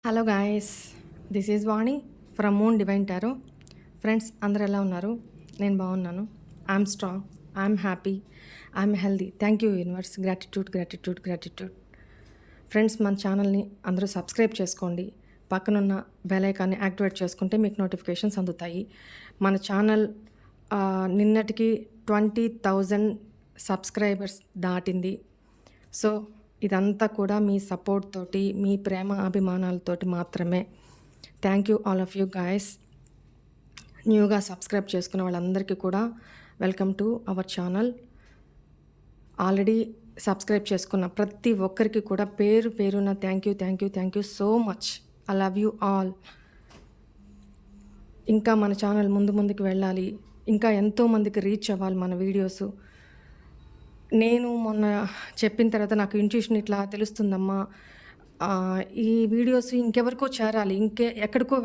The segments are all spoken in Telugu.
Hello guys, this is Vani from moon divine tarot. Friends అందరు ఎలా ఉన్నారు? నేను బాగున్నాను. I'm strong, I'm happy, I'm healthy. Thank you universe. Gratitude gratitude gratitude. Friends, మన ఛానల్ని అందరూ సబ్స్క్రైబ్ చేసుకోండి. పక్కనున్న బెల్ ఐకాన్ని యాక్టివేట్ చేసుకుంటే మీకు నోటిఫికేషన్స్ అందుతాయి. మన ఛానల్ నిన్నటికి 20,000 సబ్స్క్రైబర్స్ దాటింది. సో ఇదంతా కూడా మీ సపోర్ట్ తోటి, మీ ప్రేమ అభిమానాలతోటి మాత్రమే. Thank you all of you guys. న్యూగా సబ్స్క్రైబ్ చేసుకున్న వాళ్ళందరికీ కూడా welcome to our channel. Already subscribe చేసుకున్న ప్రతి ఒక్కరికి కూడా పేరు పేరున thank you thank you thank you so much. I love you all. ఇంకా మన ఛానల్ ముందుకు వెళ్ళాలి, ఇంకా ఎంతోమందికి రీచ్ అవ్వాలి మన వీడియోస్. నేను మొన్న చెప్పిన తర్వాత నాకు ఇంట్యూషన్ ఇట్లా తెలుస్తుందమ్మా, ఈ వీడియోస్ ఇంకెవరికో చేరాలి, ఎక్కడికో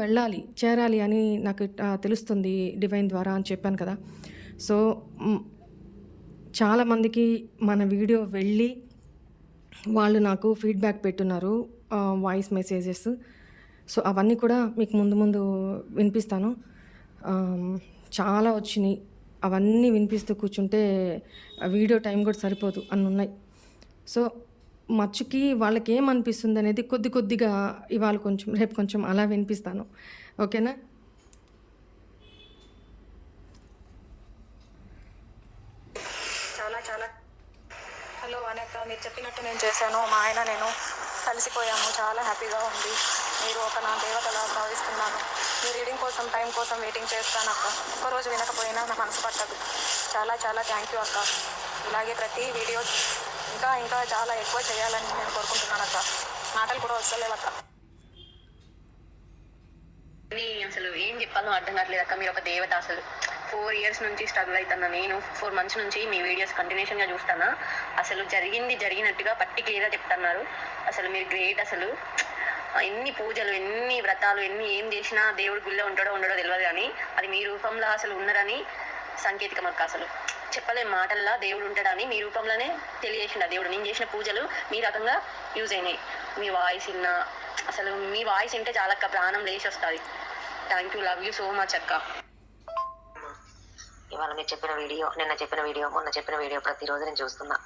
చేరాలి అని నాకు తెలుస్తుంది డివైన్ ద్వారా అని చెప్పాను కదా. సో చాలామందికి మన వీడియో వెళ్ళి వాళ్ళు నాకు ఫీడ్బ్యాక్ పెట్టున్నారు, వాయిస్ మెసేజెస్. సో అవన్నీ కూడా మీకు ముందు వినిపిస్తాను. చాలా వచ్చినాయి. అవన్నీ వినిపిస్తూ కూర్చుంటే వీడియో టైం కూడా సరిపోదు అన్ని ఉన్నాయి. సో మచ్చుకి వాళ్ళకి ఏమనిపిస్తుంది అనేది కొద్దిగా ఇవాళ కొంచెం, రేపు కొంచెం అలా వినిపిస్తాను. ఓకేనా? చాలా చాలా హలో అనేక, మీరు చెప్పినట్టు నేను చేశాను. మా ఆయన నేను కలిసిపోయాము. చాలా హ్యాపీగా ఉంది. మీరు ఒక నా దేవతలా భావిస్తున్నాను. మీ రీడింగ్ కోసం టైం కోసం వెయిటింగ్ చేస్తాను అక్క. ఒక్కరోజు వినకపోయినా నా మనసు పట్టదు. చాలా చాలా థ్యాంక్ యూ అక్క. ఇలాగే ప్రతి వీడియో ఇంకా ఇంకా చాలా ఎక్కువ చేయాలని నేను కోరుకుంటున్నాను అక్క. మాటలు కూడా వస్తలేవు అక్క. అసలు ఏం చెప్పాలో అర్థం కావట్లేదు అక్క. మీరు ఒక దేవత. అసలు 4 years నుంచి స్ట్రగుల్ అవుతున్నా నేను. 4 months నుంచి మీ వీడియోస్ కంటిన్యూషన్గా చూస్తానా. అసలు జరిగినట్టుగా పర్టిక్యులర్గా చెప్తున్నారు. అసలు మీరు గ్రేట్. అసలు ఎన్ని పూజలు, ఎన్ని వ్రతాలు, ఏం చేసినా దేవుడి గుళ్ళో ఉండడో తెలియదు, కానీ అది మీ రూపంలో అసలు ఉన్నారని సంకేతికం అక్క. అసలు చెప్పలేం మాటల్లా దేవుడు ఉంటాడని మీ రూపంలోనే తెలియజేసిండు ఆ దేవుడు. నేను చేసిన పూజలు మీ రకంగా యూజ్ అయినాయి. మీ వాయిస్ విన్నా, అసలు మీ వాయిస్ వింటే చాలా అక్క, ప్రాణం లేచి వస్తుంది. Thank you, love you so much అక్క. ఇవాళ మీరు చెప్పిన వీడియో, నిన్న చెప్పిన వీడియో, మొన్న చెప్పిన వీడియో ప్రతిరోజు నేను చూస్తున్నా.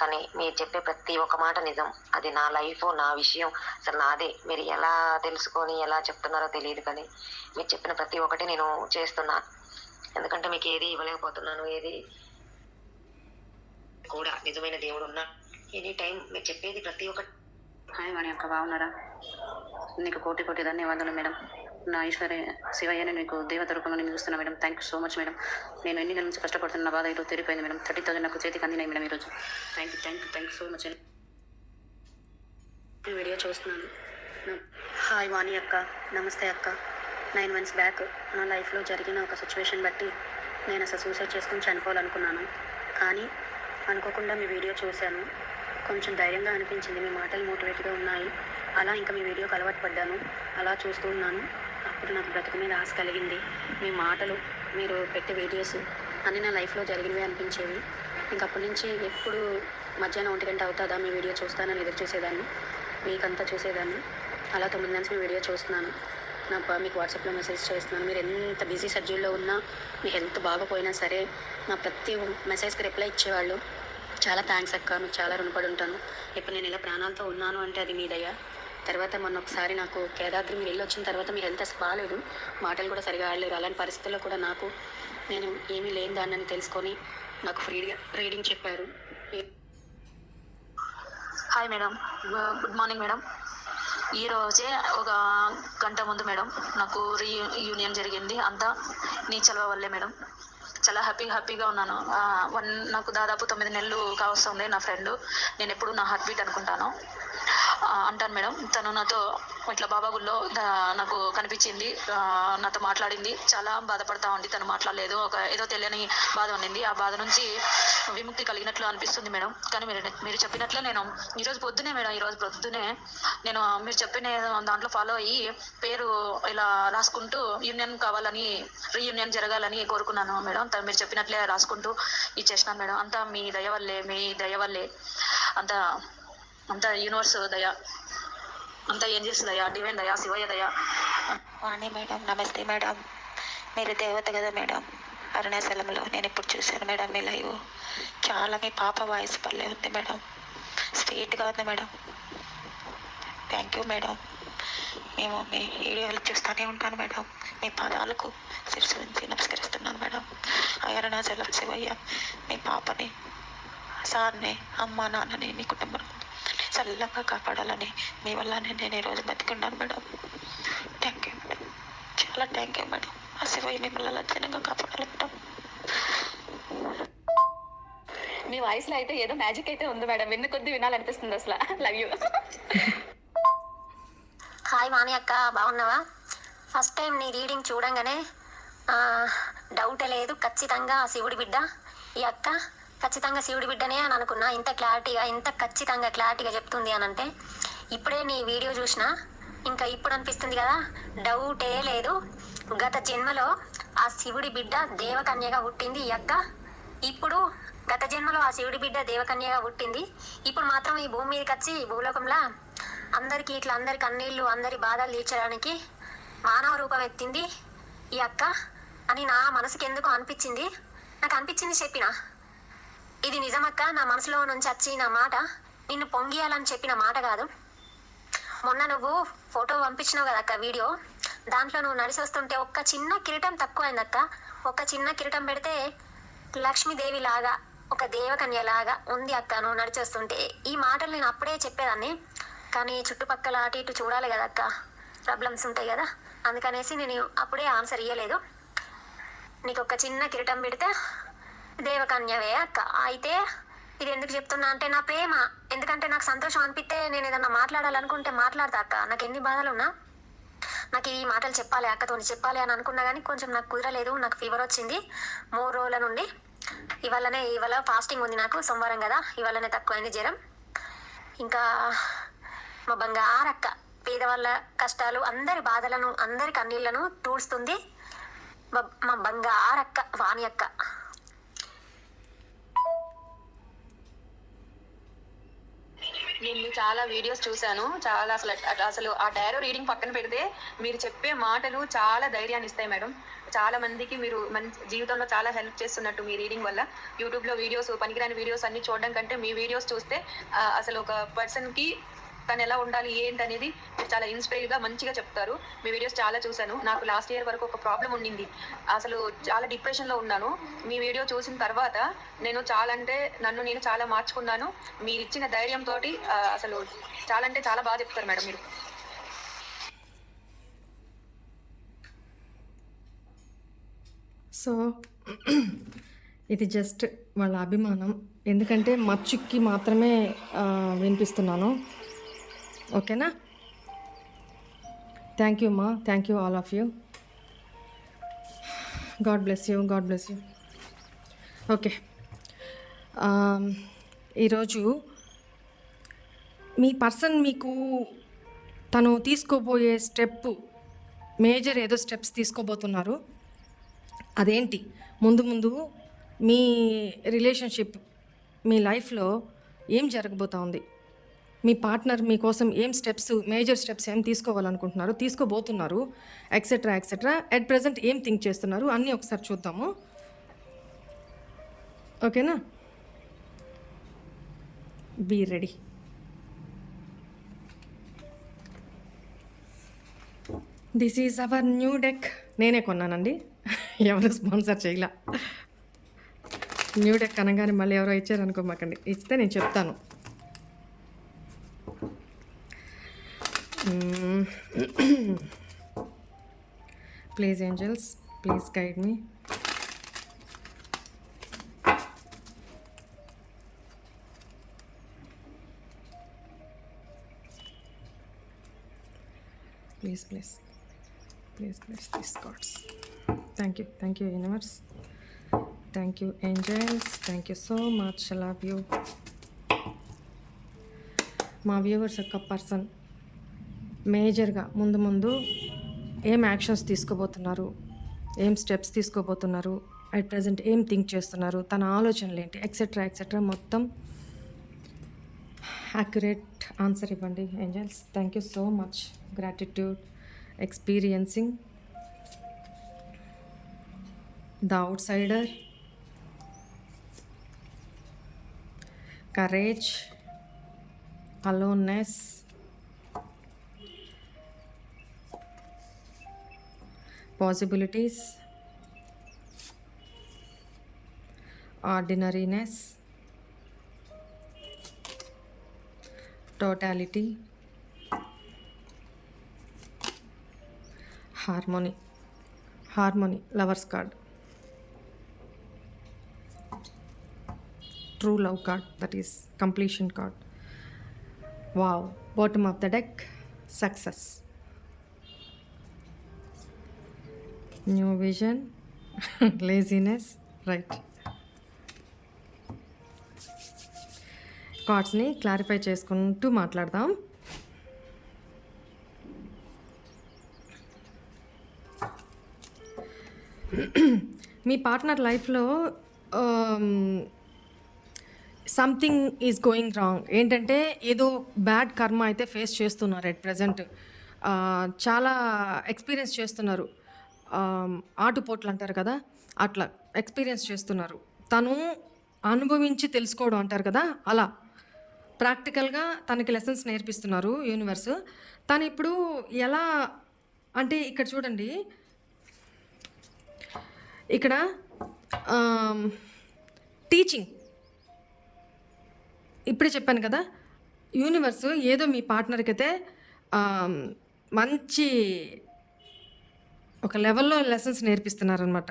కానీ మీరు చెప్పే ప్రతి ఒక్క మాట నిజం. అది నా లైఫ్, నా విషయం, అసలు నాదే. మీరు ఎలా తెలుసుకొని ఎలా చెప్తున్నారో తెలియదు, కానీ మీరు చెప్పిన ప్రతి ఒక్కటి నేను చేస్తున్నా. ఎందుకంటే మీకు ఏది ఇవ్వలేకపోతున్నాను, ఏది కూడా నిజమైన దేవుడు ఉన్నా ఎనీ టైం మీరు చెప్పేది ప్రతి ఒక్కటి. హాయ్ వాణి అక్క, బాగున్నారా? నీకు కోటి ధన్యవాదాలు మేడం. నా ఈశ్వరి శివయ్యని నీకు దేవత రూపంలో నేను చూస్తున్నా madam. Thank you so much madam. నేను ఎన్ని నెలల నుంచి కష్టపడుతున్న నా బాధ ఈరోజు తెరిపోయింది మేడం. 30,000 నాకు చేతికి అందినాయి మేడం ఈరోజు. Thank you so much. Video చూస్తున్నాను. హాయ్ వాణి అక్క, నమస్తే అక్క. 9 months బ్యాక్ నా లైఫ్లో జరిగిన ఒక సిచ్యువేషన్ బట్టి నేను అసలు సూసైడ్ చేసుకుని చనిపోవాలనుకున్నాను. కానీ అనుకోకుండా మీ వీడియో చూశాను. కొంచెం ధైర్యంగా అనిపించింది. మీ మాటలు మోటివేట్గా ఉన్నాయి. అలా ఇంకా మీ వీడియోకి అలవాటు పడ్డాను. అలా చూస్తూ ఉన్నాను. అప్పుడు నాకు బ్రతుకు మీద ఆశ కలిగింది. మీ మాటలు, మీరు పెట్టే వీడియోస్ అన్నీ నా లైఫ్లో జరిగినవి అనిపించేవి. ఇంకప్పటి నుంచి ఎప్పుడు మధ్యాహ్నం 1 గంట అవుతుందా మీ వీడియో చూస్తానని ఎదురు చూసేదాన్ని. మీకంతా చూసేదాన్ని. అలా 9 months మీ వీడియో చూస్తున్నాను. మీకు వాట్సాప్లో మెసేజ్ చేస్తున్నాను. మీరు ఎంత బిజీ షెడ్యూల్లో ఉన్నా, మీ హెల్త్ బాగోపోయినా సరే నా ప్రతి మెసేజ్కి రిప్లై ఇచ్చేవాళ్ళు. చాలా థ్యాంక్స్ అక్క. మీకు చాలా రుణపడి ఉంటాను. ఇప్పుడు నేను ఇలా ప్రాణాలతో ఉన్నాను అంటే అది మీ దయ. తర్వాత మొన్న ఒకసారి నాకు కేదాద్రి మీరు వెళ్ళి వచ్చిన తర్వాత మీ హెల్త్ అసలు బాగాలేదు, మాటలు కూడా సరిగా ఆడలేరు. అలాంటి పరిస్థితుల్లో కూడా నేను ఏమీ లేని దాన్ని తెలుసుకొని నాకు ఫ్రీగా రీడింగ్ చెప్పారు. Hi madam, good morning madam. ఈరోజే ఒక గంట ముందు మేడం నాకు రీయూనియన్ జరిగింది. అంతా నీ చలవ వల్లే మేడం. చాలా హ్యాపీగా ఉన్నాను. నాకు దాదాపు 9 నెలలు కావస్తుంది. నా ఫ్రెండ్, నేను ఎప్పుడు నా హార్ట్ బీట్ అనుకుంటాను అంటాను మేడం. తను నాతో ఇట్లా బాబా గుళ్ళో నాకు కనిపించింది, నాతో మాట్లాడింది. చాలా బాధపడతా ఉంది. తను మాట్లాడలేదు, ఏదో తెలియని బాధ ఉండింది. ఆ బాధ నుంచి విముక్తి కలిగినట్లు అనిపిస్తుంది మేడం. కానీ మీరు చెప్పినట్లే నేను ఈరోజు పొద్దునే నేను మీరు చెప్పిన దాంట్లో ఫాలో అయ్యి పేరు ఇలా రాసుకుంటూ యూనియన్ కావాలని, రీయూనియన్ జరగాలని కోరుకున్నాను మేడం. మీరు చెప్పినట్లే రాసుకుంటూ ఇచ్చేసినాను మేడం. అంతా మీ దయ వల్లే అంతా యూనివర్స్ దయ. అంతా ఏం చేస్తుందయ్యా, డివైన్ దయా, శివయ్య దయా. వాణి మేడం నమస్తే మేడం. మీరు దేవత కదా మేడం. అరుణాచలంలో నేను ఇప్పుడు చూశాను మేడం మీ లైవ్. చాలా మీ పాప వాయిస్ పల్లె ఉంది మేడం, స్వీట్గా ఉంది మేడం. Thank you madam. మేము మీ వీడియోలు చూస్తూనే ఉంటాను మేడం. మీ పాదాలకు శిరస్సు నుంచి నమస్కరిస్తున్నాను మేడం. అరుణాచలం శివయ్య మీ పాపని, సార్ని, అమ్మ నాన్నని, మీ కుటుంబం చల్లగా కాపాడాలని మీ వల్ల నేను ఈరోజు బతికున్నాను మేడం. థ్యాంక్ యూ మేడం, చాలా థ్యాంక్ యూ మేడం. ఆ శివయ్య మిమ్మల్ని లక్షణంగా కాపాడాలి మేడం. మీ వాయిస్ లో అయితే ఏదో మ్యాజిక్ అయితే ఉంది మేడం, విన్న కొద్ది వినాలనిపిస్తుంది అసలు. Love you. హాయ్ వాణి అక్క, బాగున్నావా? ఫస్ట్ టైం నీ రీడింగ్ చూడంగానే డౌటే లేదు, ఖచ్చితంగా శివుడి బిడ్డ ఈ అక్క, ఖచ్చితంగా శివుడి బిడ్డనే అని అనుకున్నా. ఇంత క్లారిటీగా, ఇంత ఖచ్చితంగా క్లారిటీగా చెప్తుంది అని అంటే ఇప్పుడే నీ వీడియో చూసిన, ఇంకా ఇప్పుడు అనిపిస్తుంది కదా, డౌటే లేదు. గత జన్మలో ఆ శివుడి బిడ్డ దేవకన్యగా పుట్టింది ఈ అక్క. ఇప్పుడు గత జన్మలో ఆ శివుడి బిడ్డ దేవకన్యగా పుట్టింది. ఇప్పుడు మాత్రం ఈ భూమి మీదకి వచ్చి భూలోకంలో అందరికీ ఇట్లా అందరి కన్నీళ్ళు, అందరి బాధలు తీర్చడానికి మానవ రూపం ఎత్తింది ఈ అక్క అని నా మనసుకి ఎందుకు అనిపించింది. నాకు అనిపించింది చెప్పిన, ఇది నిజమక్క, నా మనసులో నుంచి వచ్చిన మాట, నిన్ను పొంగియాలని చెప్పిన మాట కాదు. మొన్న నువ్వు ఫోటో పంపించినావు కదా అక్క, వీడియో, దాంట్లో నువ్వు నడిచి వస్తుంటే ఒక్క చిన్న కిరీటం తక్కువైందక్క. ఒక చిన్న కిరీటం పెడితే లక్ష్మీదేవి లాగా, ఒక దేవకన్య లాగా ఉంది అక్క నువ్వు నడిచి వస్తుంటే. ఈ మాటలు నేను అప్పుడే చెప్పేదాన్ని, కానీ చుట్టుపక్కల అటు ఇటు చూడాలి కదా అక్క, ప్రాబ్లమ్స్ ఉంటాయి కదా, అందుకనేసి నేను అప్పుడే ఆన్సర్ ఇవ్వలేదు. నీకు ఒక చిన్న కిరీటం పెడితే దేవకన్యవే అక్క. అయితే ఇది ఎందుకు చెప్తున్నా అంటే నా ప్రేమ, ఎందుకంటే నాకు సంతోషం అనిపిస్తే నేను ఏదన్నా మాట్లాడాలనుకుంటే మాట్లాడతా అక్క. నాకు ఎన్ని బాధలున్నా నాకు ఈ మాటలు చెప్పాలి, అక్కతో చెప్పాలి అని అనుకున్నా కానీ కొంచెం నాకు కుదరలేదు. నాకు ఫీవర్ వచ్చింది 3 రోజుల నుండి. ఇవాళ ఫాస్టింగ్ ఉంది నాకు, సోమవారం కదా, ఇవాళనే తక్కువైంది జ్వరం. ఇంకా మా బంగారక్క పేదవాళ్ళ కష్టాలు, అందరి బాధలను, అందరి కన్నీళ్లను తూడుస్తుంది మా బంగారక్క వాణి అక్క. నేను చాలా వీడియోస్ చూశాను, చాలా అసలు ఆ టారో రీడింగ్ పక్కన పెడితే మీరు చెప్పే మాటలు చాలా ధైర్యాన్ని ఇస్తాయి మేడం. చాలా మందికి మీరు జీవితంలో చాలా హెల్ప్ చేస్తున్నట్టు మీ రీడింగ్ వల్ల. యూట్యూబ్లో వీడియోస్, పనికిరాని వీడియోస్ అన్ని చూడడం కంటే మీ వీడియోస్ చూస్తే అసలు ఒక పర్సన్కి తను ఎలా ఉండాలి ఏంటి అనేది మీరు చాలా ఇన్స్పైర్గా మంచిగా చెప్తారు. మీ వీడియోస్ చాలా చూశాను. నాకు లాస్ట్ ఇయర్ వరకు ఒక ప్రాబ్లం ఉండింది, అసలు చాలా డిప్రెషన్లో ఉన్నాను. మీ వీడియో చూసిన తర్వాత నేను నన్ను నేను చాలా మార్చుకున్నాను. మీరు ఇచ్చిన ధైర్యంతో అసలు చాలా బాగా చెప్తారు మేడం మీరు. సో ఇది జస్ట్ వాళ్ళ అభిమానం, ఎందుకంటే మచ్చుకి మాత్రమే వినిపిస్తున్నాను. ఓకేనా? థ్యాంక్ యూ మా, thank you all of you. God bless you, God bless you. Okay, ఈరోజు మీ పర్సన్ మీకు తను తీసుకోబోయే స్టెప్, మేజర్ ఏదో స్టెప్స్ తీసుకోబోతున్నారు. అదేంటి, ముందు మీ రిలేషన్షిప్, మీ లైఫ్లో ఏం జరగబోతా ఉంది, మీ పార్ట్నర్ మీకోసం ఏం స్టెప్స్, మేజర్ స్టెప్స్ ఏం తీసుకోవాలనుకుంటున్నారు, తీసుకోబోతున్నారు, ఎక్సెట్రా ఎక్సెట్రా, అట్ ప్రజెంట్ ఏం థింక్ చేస్తున్నారు అన్నీ ఒకసారి చూద్దాము. ఓకేనా? Be ready. This is our new deck. నేనే కొన్నానండి, ఎవరు స్పాన్సర్ చేయలే. న్యూ డెక్ అనగానే మళ్ళీ ఎవరో ఇచ్చారనుకోమాకండి, ఇస్తే నేను చెప్తాను. Please angels, please guide me. Please bless these cards. Thank you universe, thank you angels, thank you so much, I love you. మా వ్యూవర్స్ యొక్క పర్సన్ మేజర్గా ముందు ఏం యాక్షన్స్ తీసుకోబోతున్నారు, ఏం స్టెప్స్ తీసుకోబోతున్నారు, అట్ ప్రజెంట్ ఏం థింక్ చేస్తున్నారు, తన ఆలోచనలు ఏంటి, ఎక్సెట్రా ఎక్సెట్రా మొత్తం యాక్యురేట్ ఆన్సర్ ఇవ్వండి angels. Thank you so much. Gratitude. Experiencing the out cider, courage, aloneness, possibilities, ordinariness, totality, harmony, lovers card, true love card, that is completion card. Wow, bottom of the deck, success, new vision, laziness, right. కార్డ్స్ని క్లారిఫై చేసుకుంటూ మాట్లాడదాం. మీ పార్ట్నర్ లైఫ్లో సంథింగ్ ఈజ్ గోయింగ్ రాంగ్. ఏంటంటే ఏదో బ్యాడ్ కర్మ అయితే ఫేస్ చేస్తున్నారు ఎట్ ప్రజెంట్. చాలా ఎక్స్పీరియన్స్ చేస్తున్నారు. ఆటుపోట్లు అంటారు కదా, అట్లా ఎక్స్పీరియన్స్ చేస్తున్నారు. తను అనుభవించి తెలుసుకోవడం అంటారు కదా, అలా ప్రాక్టికల్గా తనకి లెసన్స్ నేర్పిస్తున్నారు యూనివర్స్. తను ఇప్పుడు ఎలా అంటే ఇక్కడ చూడండి, ఇక్కడ టీచింగ్ ఇప్పుడే చెప్పాను కదా, యూనివర్స్ ఏదో మీ పార్ట్నర్కి అయితే మంచి ఒక లెవెల్లో లెసన్స్ నేర్పిస్తున్నారనమాట.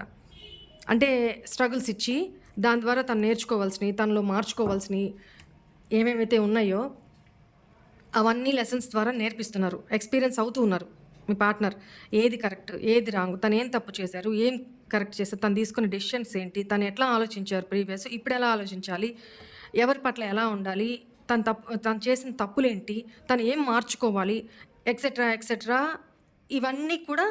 అంటే స్ట్రగుల్స్ ఇచ్చి దాని ద్వారా తను నేర్చుకోవాల్సినవి, తనలో మార్చుకోవాల్సినవి ఏమేమైతే ఉన్నాయో అవన్నీ లెసన్స్ ద్వారా నేర్పిస్తున్నారు. ఎక్స్పీరియన్స్ అవుతూ ఉన్నారు మీ పార్ట్నర్. ఏది కరెక్ట్, ఏది రాంగ్, తను ఏం తప్పు చేశారు, ఏం కరెక్ట్ చేశారు, తను తీసుకున్న డెసిషన్స్ ఏంటి, తను ఎట్లా ఆలోచించారు ప్రీవియస్, ఇప్పుడు ఎలా ఆలోచించాలి, ఎవరి పట్ల ఎలా ఉండాలి, తను చేసిన తప్పులేంటి, తను ఏం మార్చుకోవాలి, ఎక్సెట్రా ఎక్సెట్రా. ఇవన్నీ కూడా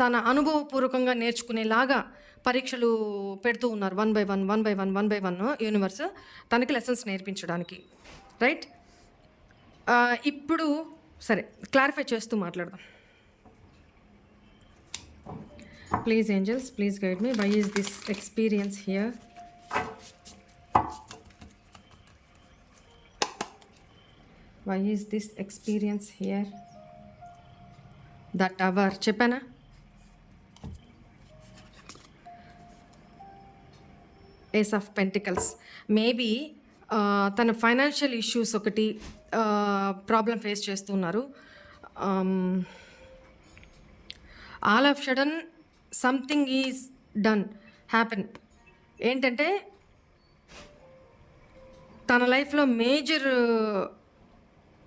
తన అనుభవపూర్వకంగా నేర్చుకునేలాగా పరీక్షలు పెడుతూ ఉన్నారు. వన్ బై వన్ యూనివర్స్ తనకి లెసన్స్ నేర్పించడానికి, రైట్. ఇప్పుడు సరే, క్లారిఫై చేస్తూ మాట్లాడదాం. Please angels, please guide me. Why is this experience here? Why is this experience here? That our చెప్పానా? Ace of pentacles. మేబీ తన ఫైనాన్షియల్ ఇష్యూస్ ఒకటి ప్రాబ్లం ఫేస్ చేస్తున్నారు. All of sudden something is done, happen. ఏంటంటే తన లైఫ్లో మేజర్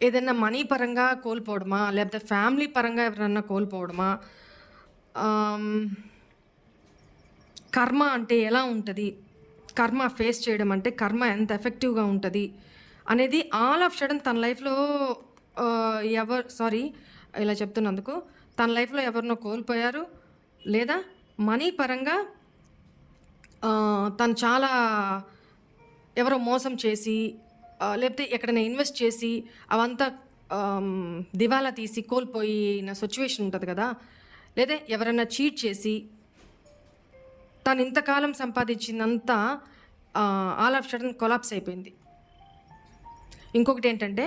ఏదైనా మనీ పరంగా కోల్పోవడమా, లేకపోతే ఫ్యామిలీ పరంగా ఎవరన్నా కోల్పోవడమా, కర్మ అంటే ఎలా ఉంటుంది, కర్మ ఫేస్ చేయడం అంటే కర్మ ఎంత ఎఫెక్టివ్గా ఉంటుంది అనేది ఆల్ ఆఫ్ సడన్ తన లైఫ్లో ఇలా చెప్తున్నందుకు తన లైఫ్లో ఎవరినో కోల్పోయారు, లేదా మనీ పరంగా తను చాలా ఎవరో మోసం చేసి, లేకపోతే ఎక్కడైనా ఇన్వెస్ట్ చేసి అవంతా దివాలా తీసి కోల్పోయిన సిచ్యువేషన్ ఉంటుంది కదా, లేదా ఎవరైనా చీట్ చేసి తను ఇంతకాలం సంపాదించిందంతా ఆల్ ఆఫ్ సడన్ కొలాప్స్ అయిపోయింది. ఇంకొకటి ఏంటంటే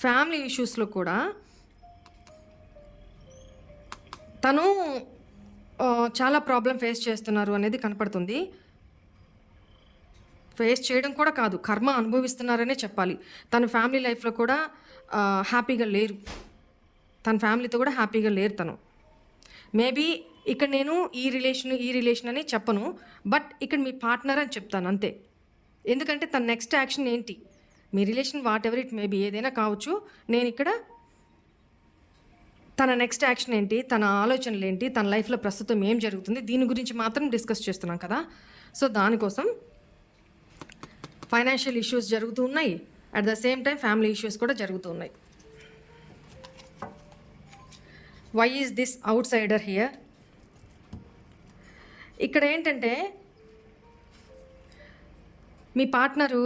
ఫ్యామిలీ ఇష్యూస్లో కూడా తను చాలా ప్రాబ్లం ఫేస్ చేస్తున్నారు అనేది కనపడుతుంది. ఫేస్ చేయడం కూడా కాదు, కర్మ అనుభవిస్తున్నారనే చెప్పాలి. తన ఫ్యామిలీ లైఫ్లో కూడా హ్యాపీగా లేరు, తన ఫ్యామిలీతో కూడా హ్యాపీగా లేరు తను. మేబీ ఇక్కడ నేను ఈ రిలేషన్ అని చెప్పను, బట్ ఇక్కడ మీ పార్ట్నర్ అని చెప్తాను అంతే. ఎందుకంటే తన నెక్స్ట్ యాక్షన్ ఏంటి, మీ relation whatever it maybe ఏదైనా కావచ్చు. నేను ఇక్కడ తన నెక్స్ట్ యాక్షన్ ఏంటి, తన ఆలోచనలు ఏంటి, తన లైఫ్లో ప్రస్తుతం ఏం జరుగుతుంది, దీని గురించి మాత్రం డిస్కస్ చేస్తున్నాం కదా. సో దానికోసం ఫైనాన్షియల్ ఇష్యూస్ జరుగుతూ ఉన్నాయి, at the same time family issues కూడా జరుగుతూ ఉన్నాయి. Why is this outsider here? ఇక్కడ ఏంటంటే మీ పార్ట్నరు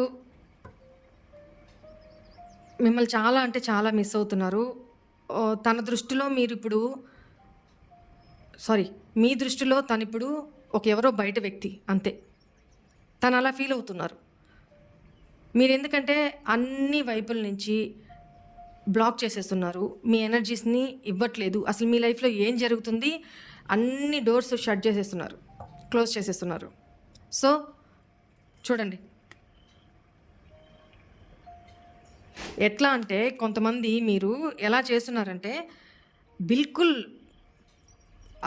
మిమ్మల్ని చాలా అంటే చాలా మిస్ అవుతున్నారు. తన దృష్టిలో మీరిప్పుడు మీ దృష్టిలో తనిప్పుడు ఎవరో బయట వ్యక్తి అంతే. తను అలా ఫీల్ అవుతున్నారు. మీరెందుకంటే అన్ని వైపుల నుంచి బ్లాక్ చేసేస్తున్నారు. మీ ఎనర్జీస్ని ఇవ్వట్లేదు. అసలు మీ లైఫ్లో ఏం జరుగుతుంది, అన్ని డోర్స్ షట్ చేసేస్తున్నారు, క్లోజ్ చేసేస్తున్నారు. సో చూడండి, ఎట్లా అంటే కొంతమంది మీరు ఎలా చేస్తున్నారంటే బిల్కుల్